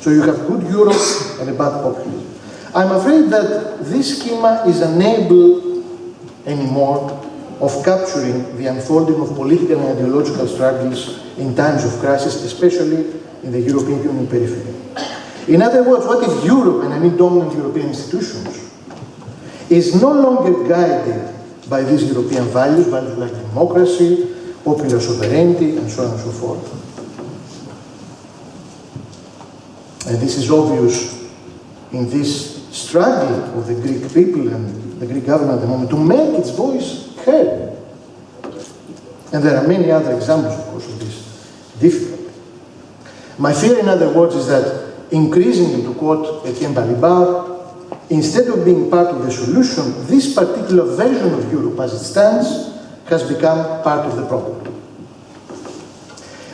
So you have good Europe and a bad populism. I'm afraid that this schema is unable anymore of capturing the unfolding of political and ideological struggles in times of crisis, especially in the European Union periphery. In other words, what if Europe, and I mean dominant European institutions, is no longer guided by these European values like democracy, popular sovereignty, and so on and so forth? And this is obvious in this struggle of the Greek people and the Greek government at the moment to make its voice heard. And there are many other examples, of course, of this difficulty. My fear, in other words, is that increasingly, to quote Etienne Balibar, instead of being part of the solution, this particular version of Europe as it stands has become part of the problem.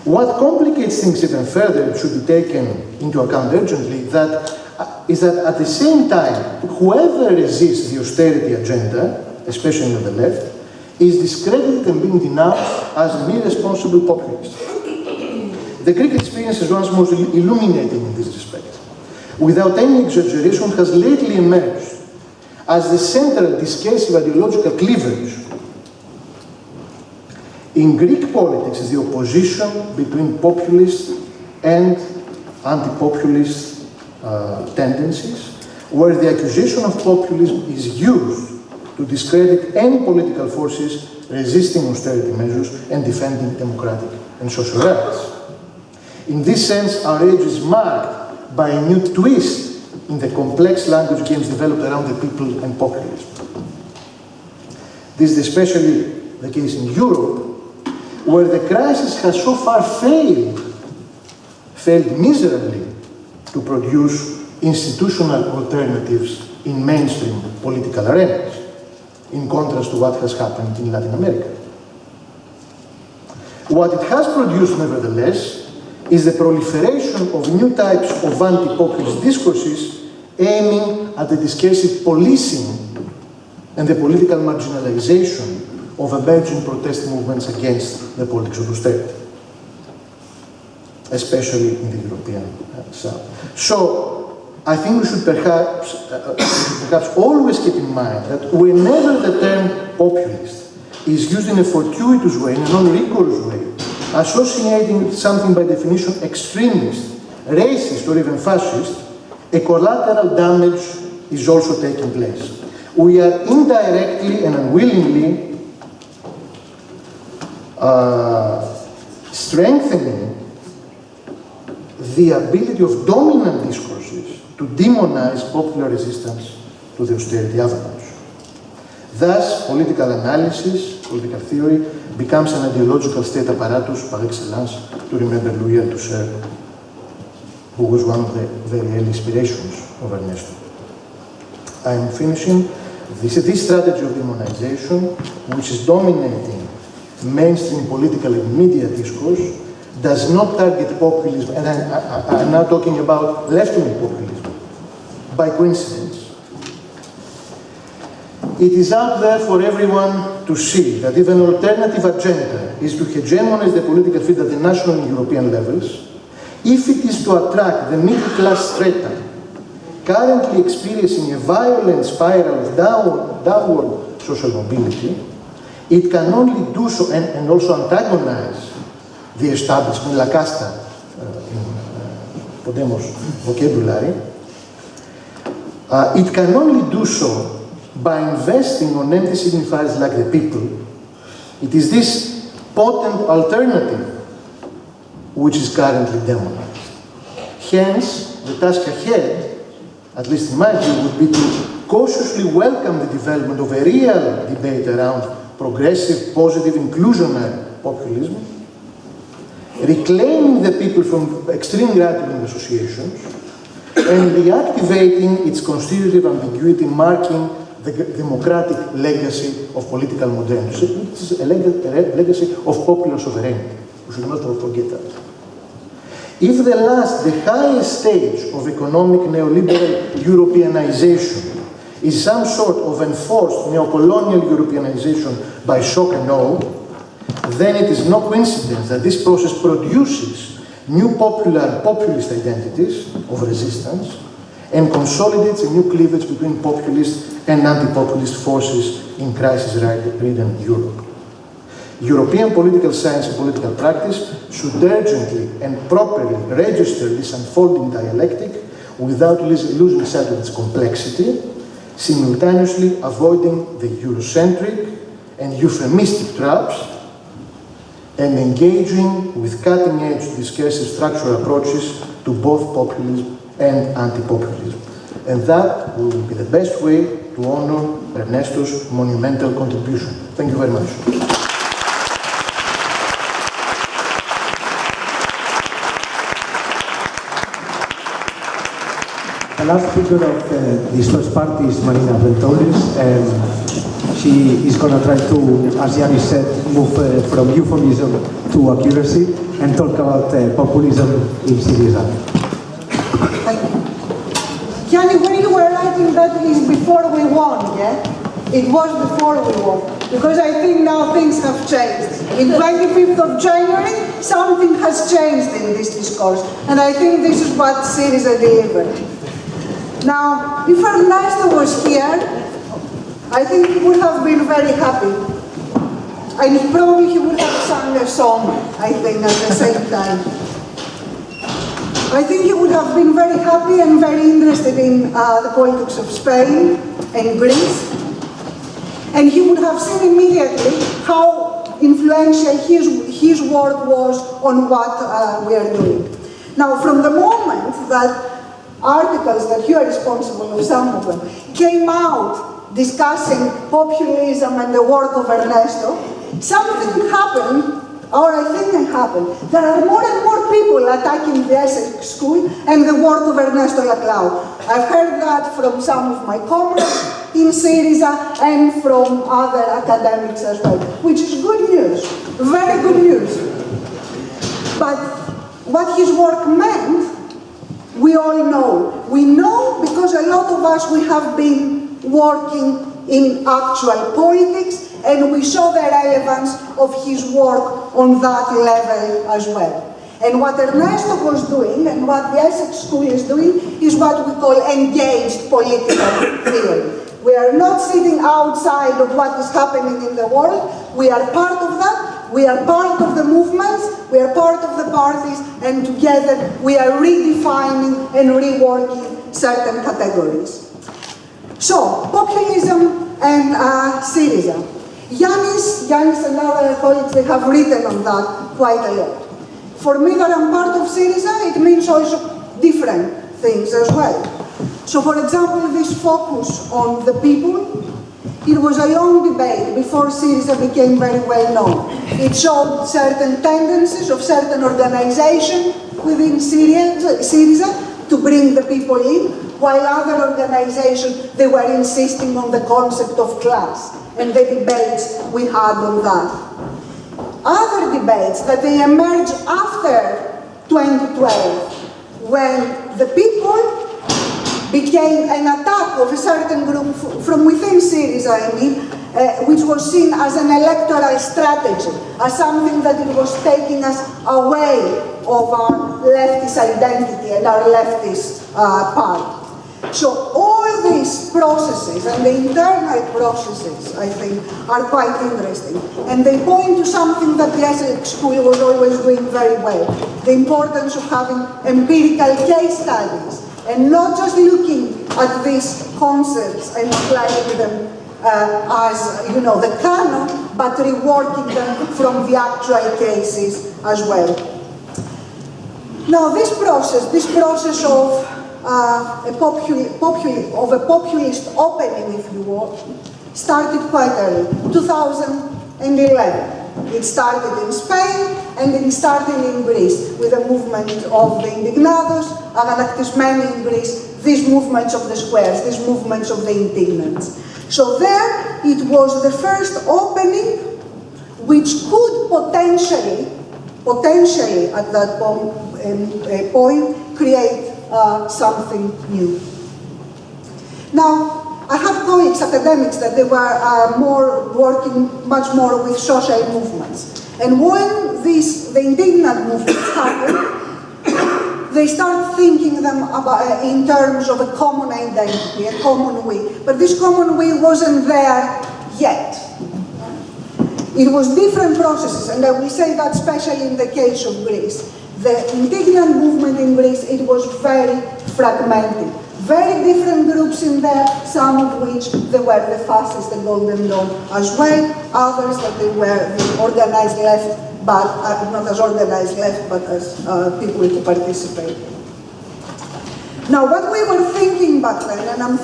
What complicates things even further, it should be taken into account urgently, is that at the same time, whoever resists the austerity agenda, especially on the left, is discredited and being denounced as an irresponsible populist. The Greek experience is once more illuminating in this respect. Without any exaggeration, has lately emerged as the central discursive ideological cleavage in Greek politics is the opposition between populist and anti-populist tendencies, where the accusation of populism is used to discredit any political forces resisting austerity measures and defending democratic and social rights. In this sense, our age is marked by a new twist in the complex language games developed around the people and populism. This is especially the case in Europe, where the crisis has so far failed miserably to produce institutional alternatives in mainstream political arenas, in contrast to what has happened in Latin America. What it has produced, nevertheless, is the proliferation of new types of anti-populist discourses aiming at the discursive policing and the political marginalization of emerging protest movements against the politics of austerity, especially in the European South. So, I think we should perhaps always keep in mind that whenever the term populist is used in a fortuitous way, in a non-rigorous way, associating something by definition extremist, racist, or even fascist, a collateral damage is also taking place. We are indirectly and unwillingly strengthening the ability of dominant discourses to demonize popular resistance to the austerity avalanche. Thus, political analysis, political theory, becomes an ideological state apparatus par excellence, to remember Louis Althusser, who was one of the very early inspirations of Ernesto. I'm finishing. This strategy of demonization, which is dominating mainstream political and media discourse, does not target populism, and I'm now talking about left-wing populism, by coincidence. It is out there for everyone to see that if an alternative agenda is to hegemonize the political field at the national and European levels, if it is to attract the middle class strata, currently experiencing a violent spiral of downward social mobility, it can only do so and also antagonize the establishment, la casta, in Podemos vocabulary. It can only do so by investing on empty signifiers like the people. It is this potent alternative which is currently demonized. Hence, the task ahead, at least in my view, would be to cautiously welcome the development of a real debate around progressive, positive, inclusionary populism, reclaiming the people from extreme right-wing associations, and reactivating its constitutive ambiguity, marking the democratic legacy of political modernity, which is a legacy of popular sovereignty. We should not forget that. If the highest stage of economic neoliberal Europeanization is some sort of enforced neocolonial Europeanization by shock and awe, then it is no coincidence that this process produces new populist identities of resistance and consolidates a new cleavage between populist and anti-populist forces in crisis-ridden Europe. European political science and political practice should urgently and properly register this unfolding dialectic without losing sight of its complexity, simultaneously avoiding the Eurocentric and euphemistic traps, and engaging with cutting-edge discursive structural approaches to both populism and anti-populism. And that will be the best way to honor Ernesto's monumental contribution. Thank you very much. The last speaker of this first part is Marina Prentoulis. She is going to try to, as Yannis said, move from euphemism to accuracy and talk about populism in Syriza. Yannis, when you were writing that is before we won, yeah? It was before we won. Because I think now things have changed. In 25th of January, something has changed in this discourse. And I think this is what Syriza delivered. Now, if Ernesto was here, I think he would have been very happy. And probably he would have sung a song, I think, at the same time. I think he would have been very happy and very interested in the politics of Spain and Greece. And he would have seen immediately how influential his work was on what we are doing. Now, from the moment that articles that you are responsible for, some of them, came out discussing populism and the work of Ernesto, something happened, or I think it happened. There are more and more people attacking the Essex School and the work of Ernesto Laclau. I've heard that from some of my comrades in Syriza and from other academics as well, which is good news, very good news. But what his work meant, we all know. We know because a lot of us, we have been working in actual politics, and we saw the relevance of his work on that level as well. And what Ernesto was doing, and what the Essex School is doing, is what we call engaged political theory. We are not sitting outside of what is happening in the world, we are part of that, we are part of the movements, we are part of the parties, and together we are redefining and reworking certain categories. So, populism and Syriza. Yannis and other colleagues, they have written on that quite a lot. For me, that I'm part of Syriza, it means also different things as well. So, for example, this focus on the people, it was a long debate before Syriza became very well known. It showed certain tendencies of certain organizations within Syriza to bring the people in, while other organizations, they were insisting on the concept of class and the debates we had on that. Other debates that they emerged after 2012, when the people became an attack of a certain group from within Syriza, I mean, which was seen as an electoral strategy, as something that it was taking us away of our leftist identity and our leftist part. So all these processes and the internal processes, I think, are quite interesting. And they point to something that the Essex School was always doing very well, the importance of having empirical case studies, and not just looking at these concepts and applying them as, you know, the canon, but reworking them from the actual cases as well. Now this process of a populist opening, if you will, started quite early, 2011. It started in Spain and it started in Greece with the movement of the Indignados, Aganaktισμένοι in Greece, these movements of the squares, these movements of the indignants. So there it was the first opening which could potentially at that point create something new. Now, I have colleagues, academics, that they were working much more with social movements. And when the indignant movements happened, they start thinking them about, in terms of a common identity, a common we. But this common we wasn't there yet. It was different processes, and I will say that especially in the case of Greece. The indignant movement in Greece, it was very fragmented. Very different groups in there, some of which they were the fascists, the Golden Dawn as well, others that they were the organized left, but not as organized left, but as people who participate. Now, what we were thinking back then, and I'm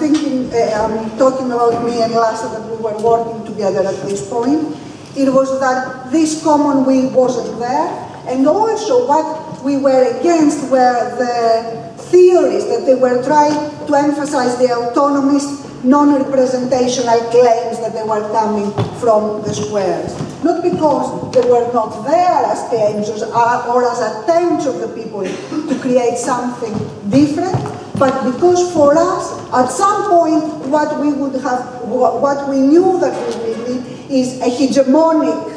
talking about me and Lassa, that we were working together at this point, it was that this common will wasn't there, and also what we were against were the theories that they were trying to emphasize the autonomist, non-representational claims that they were coming from the squares. Not because they were not there as claims or as attempts of the people to create something different, but because for us, at some point, what we knew that we would need is a hegemonic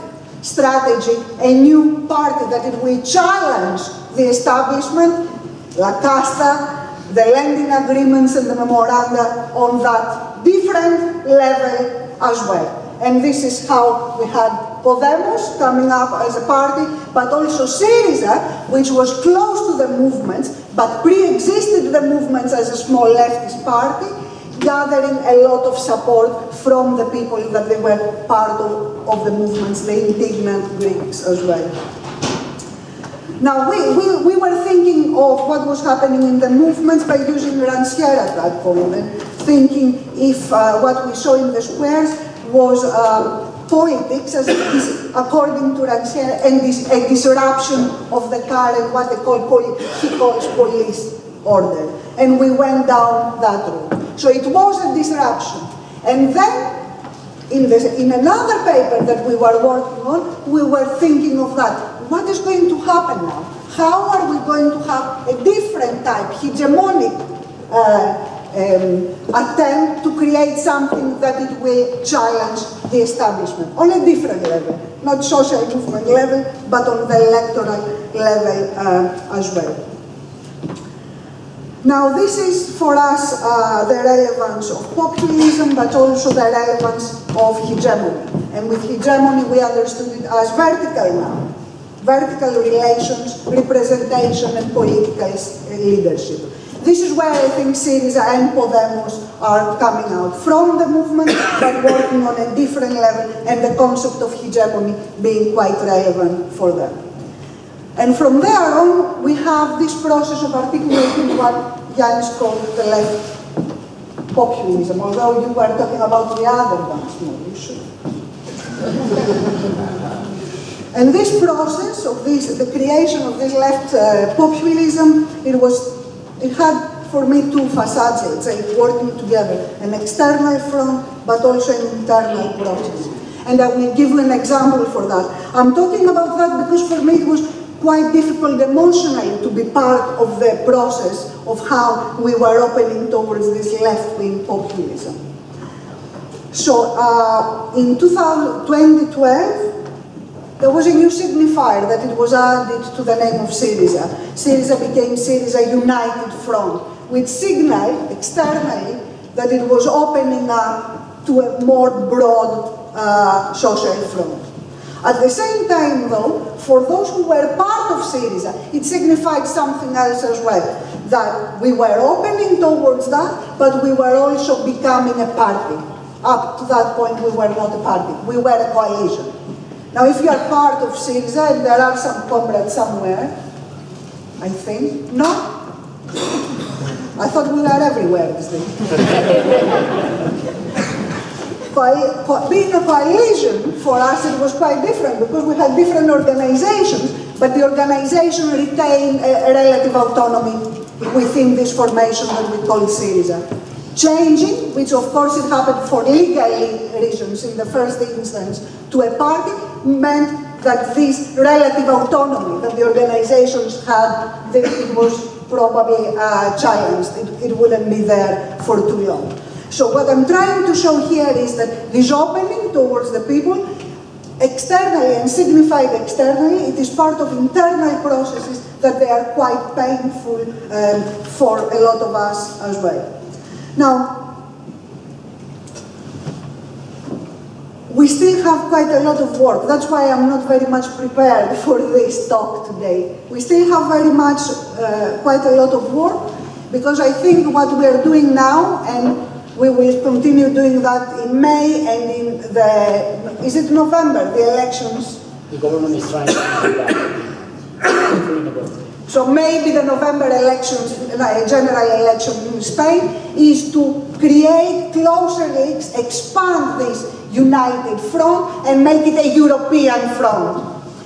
strategy, a new party that it will challenge the establishment, La Casta, the lending agreements and the memoranda on that different level as well. And this is how we had Podemos coming up as a party, but also Syriza, which was close to the movements, but pre-existed the movements as a small leftist party, gathering a lot of support from the people that they were part of the movements, the indignant Greeks as well. Now, we were thinking of what was happening in the movements by using Rancière at that point, and thinking if what we saw in the squares was politics, as according to Rancière, and a disruption of the current, what he calls police order. And we went down that route. So it was a disruption. And then, in another paper that we were working on, we were thinking of that. What is going to happen now? How are we going to have a different type, hegemonic attempt to create something that it will challenge the establishment on a different level, not social movement level, but on the electoral level as well. Now, this is for us the relevance of populism, but also the relevance of hegemony. And with hegemony, we understood it as vertical now. Vertical relations, representation, and political leadership. This is where I think Syriza and Podemos are coming out from the movement, but working on a different level, and the concept of hegemony being quite relevant for them. And from there on, we have this process of articulating what Yannis called the left populism, although you were talking about the other ones more, you should. And this process of the creation of this left populism, it had for me two facades, let's say, working together, an external front, but also an internal process. And I will give you an example for that. I'm talking about that because for me it was quite difficult emotionally to be part of the process of how we were opening towards this left-wing populism. So in 2012, there was a new signifier that it was added to the name of Syriza. Syriza became Syriza United Front, which signaled externally that it was opening up to a more broad social front. At the same time, though, for those who were part of Syriza, it signified something else as well, that we were opening towards that, but we were also becoming a party. Up to that point, we were not a party, we were a coalition. Now, if you are part of Syriza, and there are some comrades somewhere, I think, no? I thought we were everywhere these days. Being a coalition, for us it was quite different because we had different organizations, but the organization retained a relative autonomy within this formation that we call Syriza. Changing, which of course it happened for legal reasons in the first instance, to a party meant that this relative autonomy that the organizations had, it was probably challenged. It wouldn't be there for too long. So what I'm trying to show here is that this opening towards the people, externally and signified externally, it is part of internal processes that they are quite painful for a lot of us as well. Now, we still have quite a lot of work. That's why I'm not very much prepared for this talk today. We still have very much, quite a lot of work, because I think what we are doing now, and we will continue doing that in May and in the, is it November, the elections? The government is trying to do that. So maybe the November elections, general election in Spain, is to create closer links, expand this united front and make it a European front.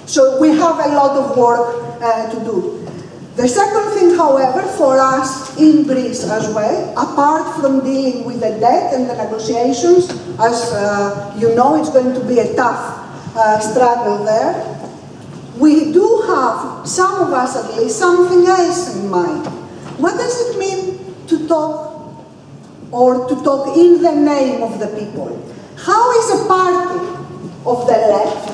So we have a lot of work to do. The second thing, however, for us in Greece as well, apart from dealing with the debt and the negotiations, as you know, it's going to be a tough struggle there. We do have, some of us at least, something else in mind. What does it mean to talk, or to talk in the name of the people? How is a party of the left,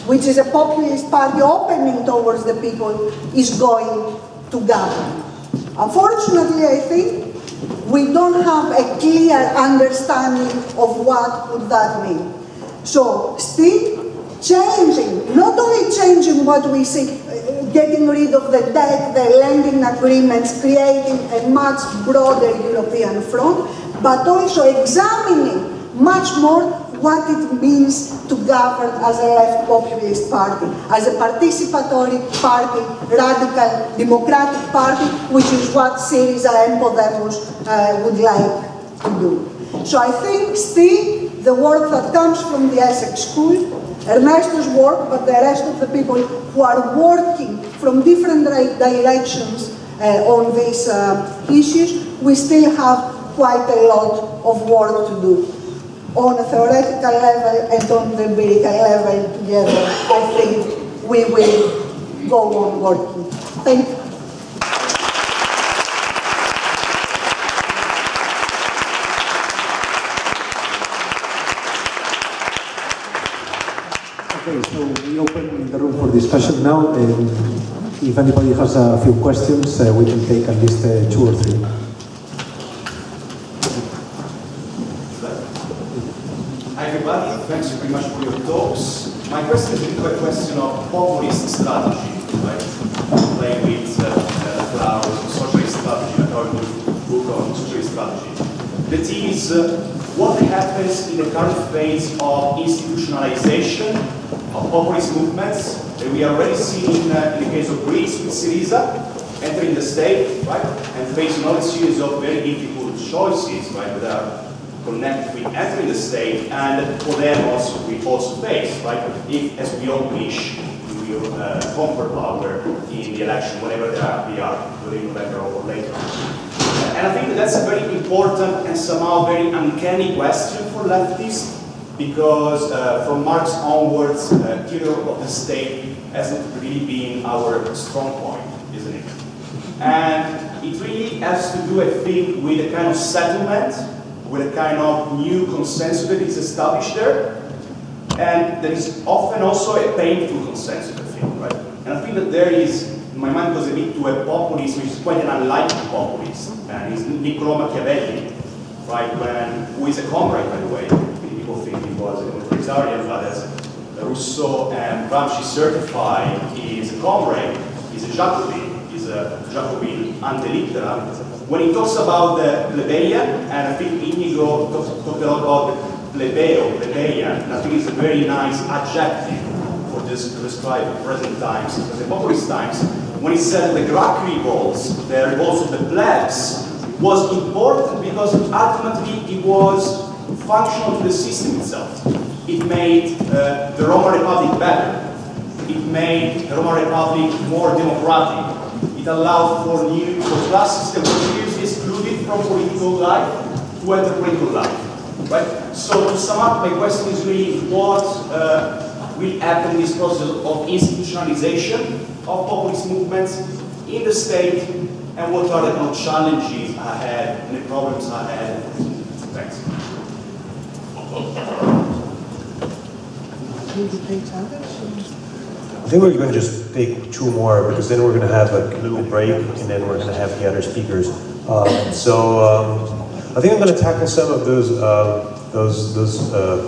which is a populist party opening towards the people, is going to govern? Unfortunately, I think, we don't have a clear understanding of what would that mean. So, still, changing, not only changing what we see, getting rid of the debt, the lending agreements, creating a much broader European front, but also examining much more what it means to govern as a left populist party, as a participatory party, radical democratic party, which is what Syriza and Podemos would like to do. So I think still the work that comes from the Essex School, Ernesto's work, but the rest of the people who are working from different directions on these issues, we still have quite a lot of work to do. On a theoretical level and on the empirical level together, I think we will go on working. Thank you. Okay, so we open the room for discussion now. If anybody has a few questions, we can take at least 2 or 3. Hi everybody, thanks very much for your talks. My question is really a question of populist strategy, right? Playing with Laclau's socialist strategy, according to the book on socialist strategy. The theme is what happens in the current phase of institutionalization of populist movements that we are already seeing in the case of Greece with Syriza entering the state, right? And facing all a series of very difficult choices, right? That are connected with entering the state, and for them also we also face, right? If, as we all wish, we will conquer power in the election, whenever they are, whether in November or later. And I think that that's a very important and somehow very uncanny question for leftists, because from Marx onwards, theory of the state hasn't really been our strong point, isn't it? And it really has to do, I think, with a kind of settlement, with a kind of new consensus that is established there, and there is often also a painful consensus, I think, right? And I think that there is, in my mind, goes a bit to a populist, which is quite an unlikely populist, and it's Niccolò Machiavelli, right? Who is a comrade, by the way. People think he was a libertarian, but as Rousseau and Gramsci certified, he is a comrade, he's a Jacobin, he's a Jacobin ante litteram. When he talks about the plebeian, and I think Inigo talked a lot about plebeo, plebeian, and I think it's a very nice adjective for this to describe present times, the populist times, when he said the Grac revolts, the revolts of the plebs, was important because ultimately it was functional to the system itself. It made the Roman Republic better. It made the Roman Republic more democratic. It allowed for classes that were previously excluded from political life to enter political life. Right? So to sum up, my question is really what will happen in this process of institutionalization of populist movements in the state, and what are the kind of challenges ahead and the problems ahead? Thanks. I think we're going to just take two more, because then we're going to have a little break, and then we're going to have the other speakers. I think I'm going to tackle some of those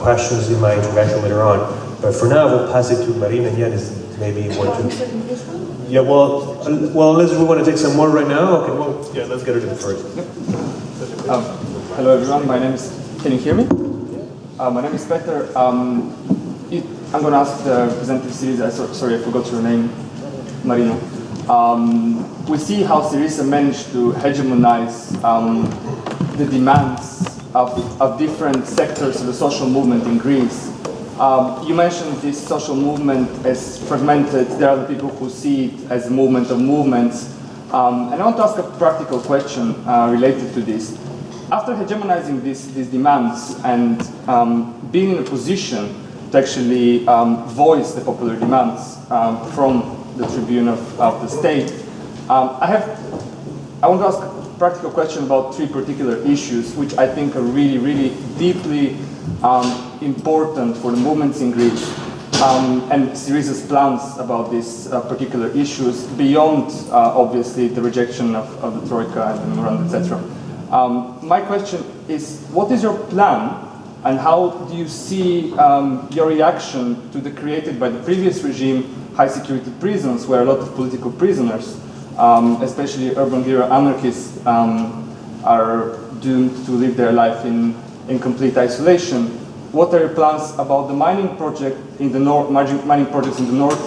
questions in my intervention later on. But for now, we'll pass it to Marina and Yannis, maybe more to. Yeah, well, unless we want to take some more right now, okay, well, yeah, let's get it in first. Hello everyone, my name is, can you hear me? My name is Peter. I'm going to ask the representative Syriza, sorry I forgot your name, Marina. We see how Syriza managed to hegemonize the demands of different sectors of the social movement in Greece. You mentioned this social movement as fragmented. There are people who see it as a movement of movements. And I want to ask a practical question related to this. After hegemonizing these demands and being in a position to actually voice the popular demands from the tribune of the state, I want to ask a practical question about three particular issues which I think are really, really deeply important for the movements in Greece, and Syriza's plans about these particular issues beyond, obviously, the rejection of the Troika and the memorandum, etc. My question is, what is your plan, and how do you see your reaction to the created by the previous regime high-security prisons, where a lot of political prisoners, especially urban guerrilla anarchists, are doomed to live their life in complete isolation? What are your plans about the mining project in the north, mining projects in the north,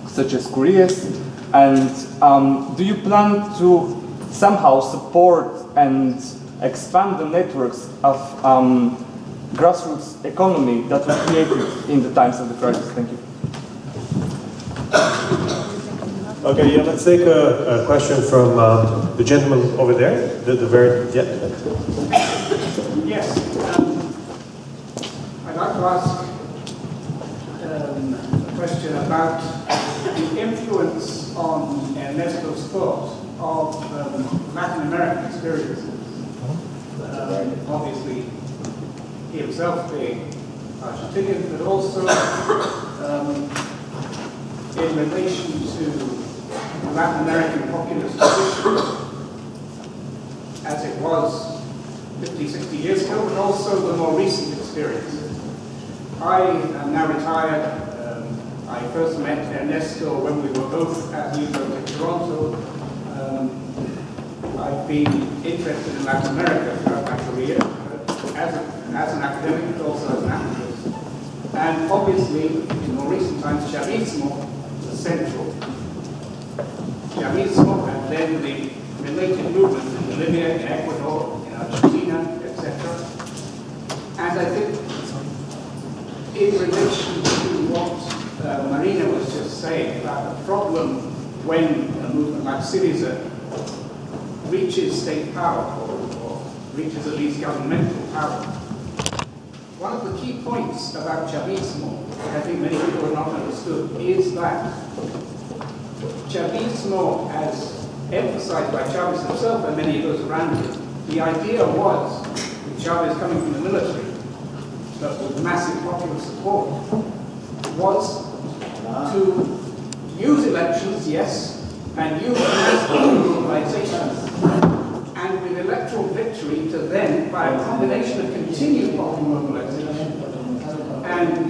such as Kurias? And do you plan to somehow support and expand the networks of grassroots economy that were created in the times of the crisis? Thank you. Okay, yeah, let's take a question from the gentleman over there. The very, yeah. Yes. I'd like to ask a question about the influence on Ernesto's thought of Latin American experiences. Obviously, he himself being Argentinian, but also in relation to Latin American populist position as it was 50, 60 years ago, but also the more recent experience. I am now retired. I first met Ernesto when we were both at the University of Toronto. I've been interested in Latin America throughout my career, as an academic, but also as an activist. And obviously, in more recent times, Chavismo was central. Chavismo and then the related movements in Bolivia, in Ecuador, in Argentina, etc. And I think in relation to what Marina was just saying about the problem when a movement like Syriza reaches state power, or reaches at least governmental power, one of the key points about Chavismo, that I think many people have not understood, is that Chavismo, as emphasized by Chavez himself and many of those around him, the idea was, with Chavez coming from the military, but with massive popular support, was to use elections, yes, and use mobilizations, and with electoral victory to then, by a combination of continued popular mobilization and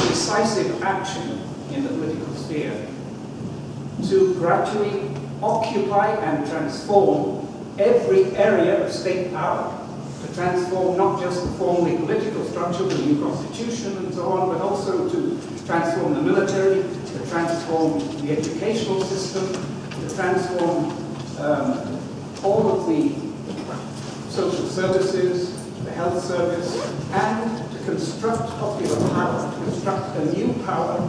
decisive action in the political sphere, to gradually occupy and transform every area of state power, to transform not just the formally political structure with the new constitution and so on, but also to transform the military, to transform the educational system, to transform all of the social services, the health service, and to construct popular power, to construct a new power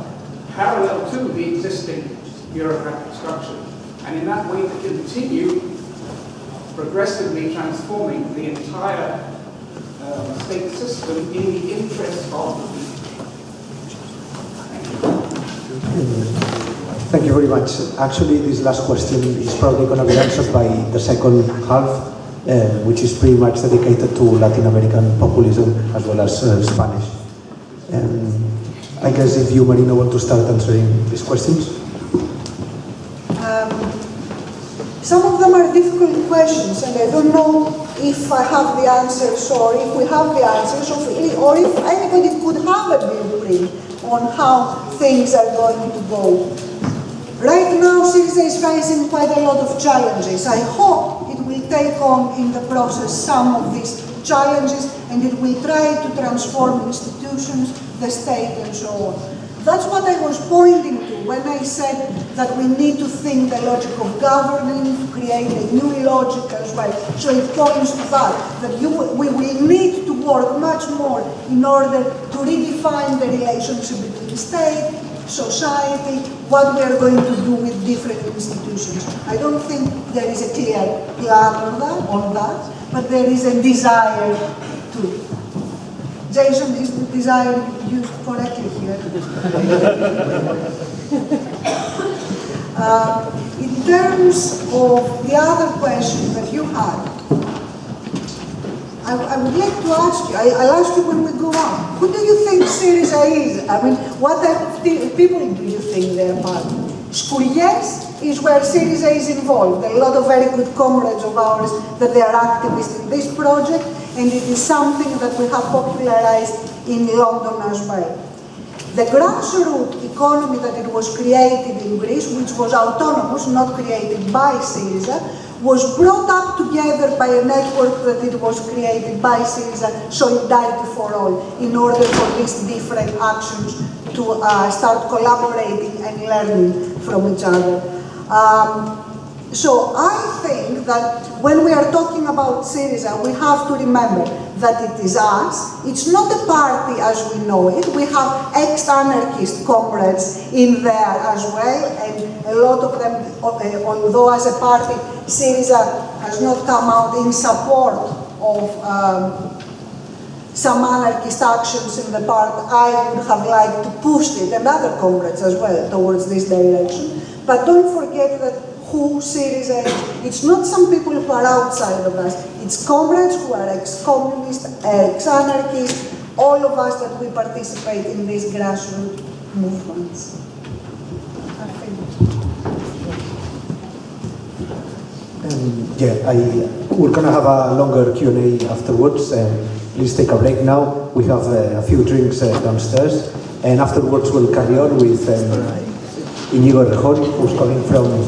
parallel to the existing bureaucratic structure. And in that way to continue progressively transforming the entire state system in the interest of the people. Thank you very much. Actually, this last question is probably going to be answered by the second half, which is pretty much dedicated to Latin American populism as well as Spanish. I guess if you, Marina, want to start answering these questions. Some of them are difficult questions, and I don't know if I have the answers, or if we have the answers, or if anybody could have a blueprint on how things are going to go. Right now, Syriza is facing quite a lot of challenges. I hope it will take on in the process some of these challenges, and it will try to transform institutions, the state, and so on. That's what I was pointing to when I said that we need to think the logic of governing, to create a new logic as well. So it points to that we will need to work much more in order to redefine the relationship between state, society, what we are going to do with different institutions. I don't think there is a clear plan on that, but there is a desire to. Jason, is the desire used correctly here? In terms of the other question that you had, I would like to ask you, I'll ask you when we go on, who do you think Syriza is? I mean, what type of people do you think they're part of? Skouries is where Syriza is involved. There are a lot of very good comrades of ours that they are activists in this project, and it is something that we have popularized in London as well. The grassroots economy that it was created in Greece, which was autonomous, not created by Syriza, was brought up together by a network that it was created by Syriza, Solidarity for All, in order for these different actions to start collaborating and learning from each other. So I think that when we are talking about Syriza, we have to remember that it is us. It's not a party as we know it. We have ex-anarchist comrades in there as well, and a lot of them, although as a party, Syriza has not come out in support of some anarchist actions in the part I would have liked to push it, and other comrades as well, towards this direction. But don't forget that who Syriza is. It's not some people who are outside of us. It's comrades who are ex-communist, ex-anarchist, all of us that we participate in these grassroots movements. We're going to have a longer Q&A afterwards. Please take a break now. We have a few drinks downstairs, and afterwards we'll carry on with Íñigo Errejón, who's coming from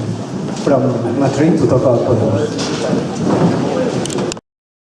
Madrid to talk about Podemos.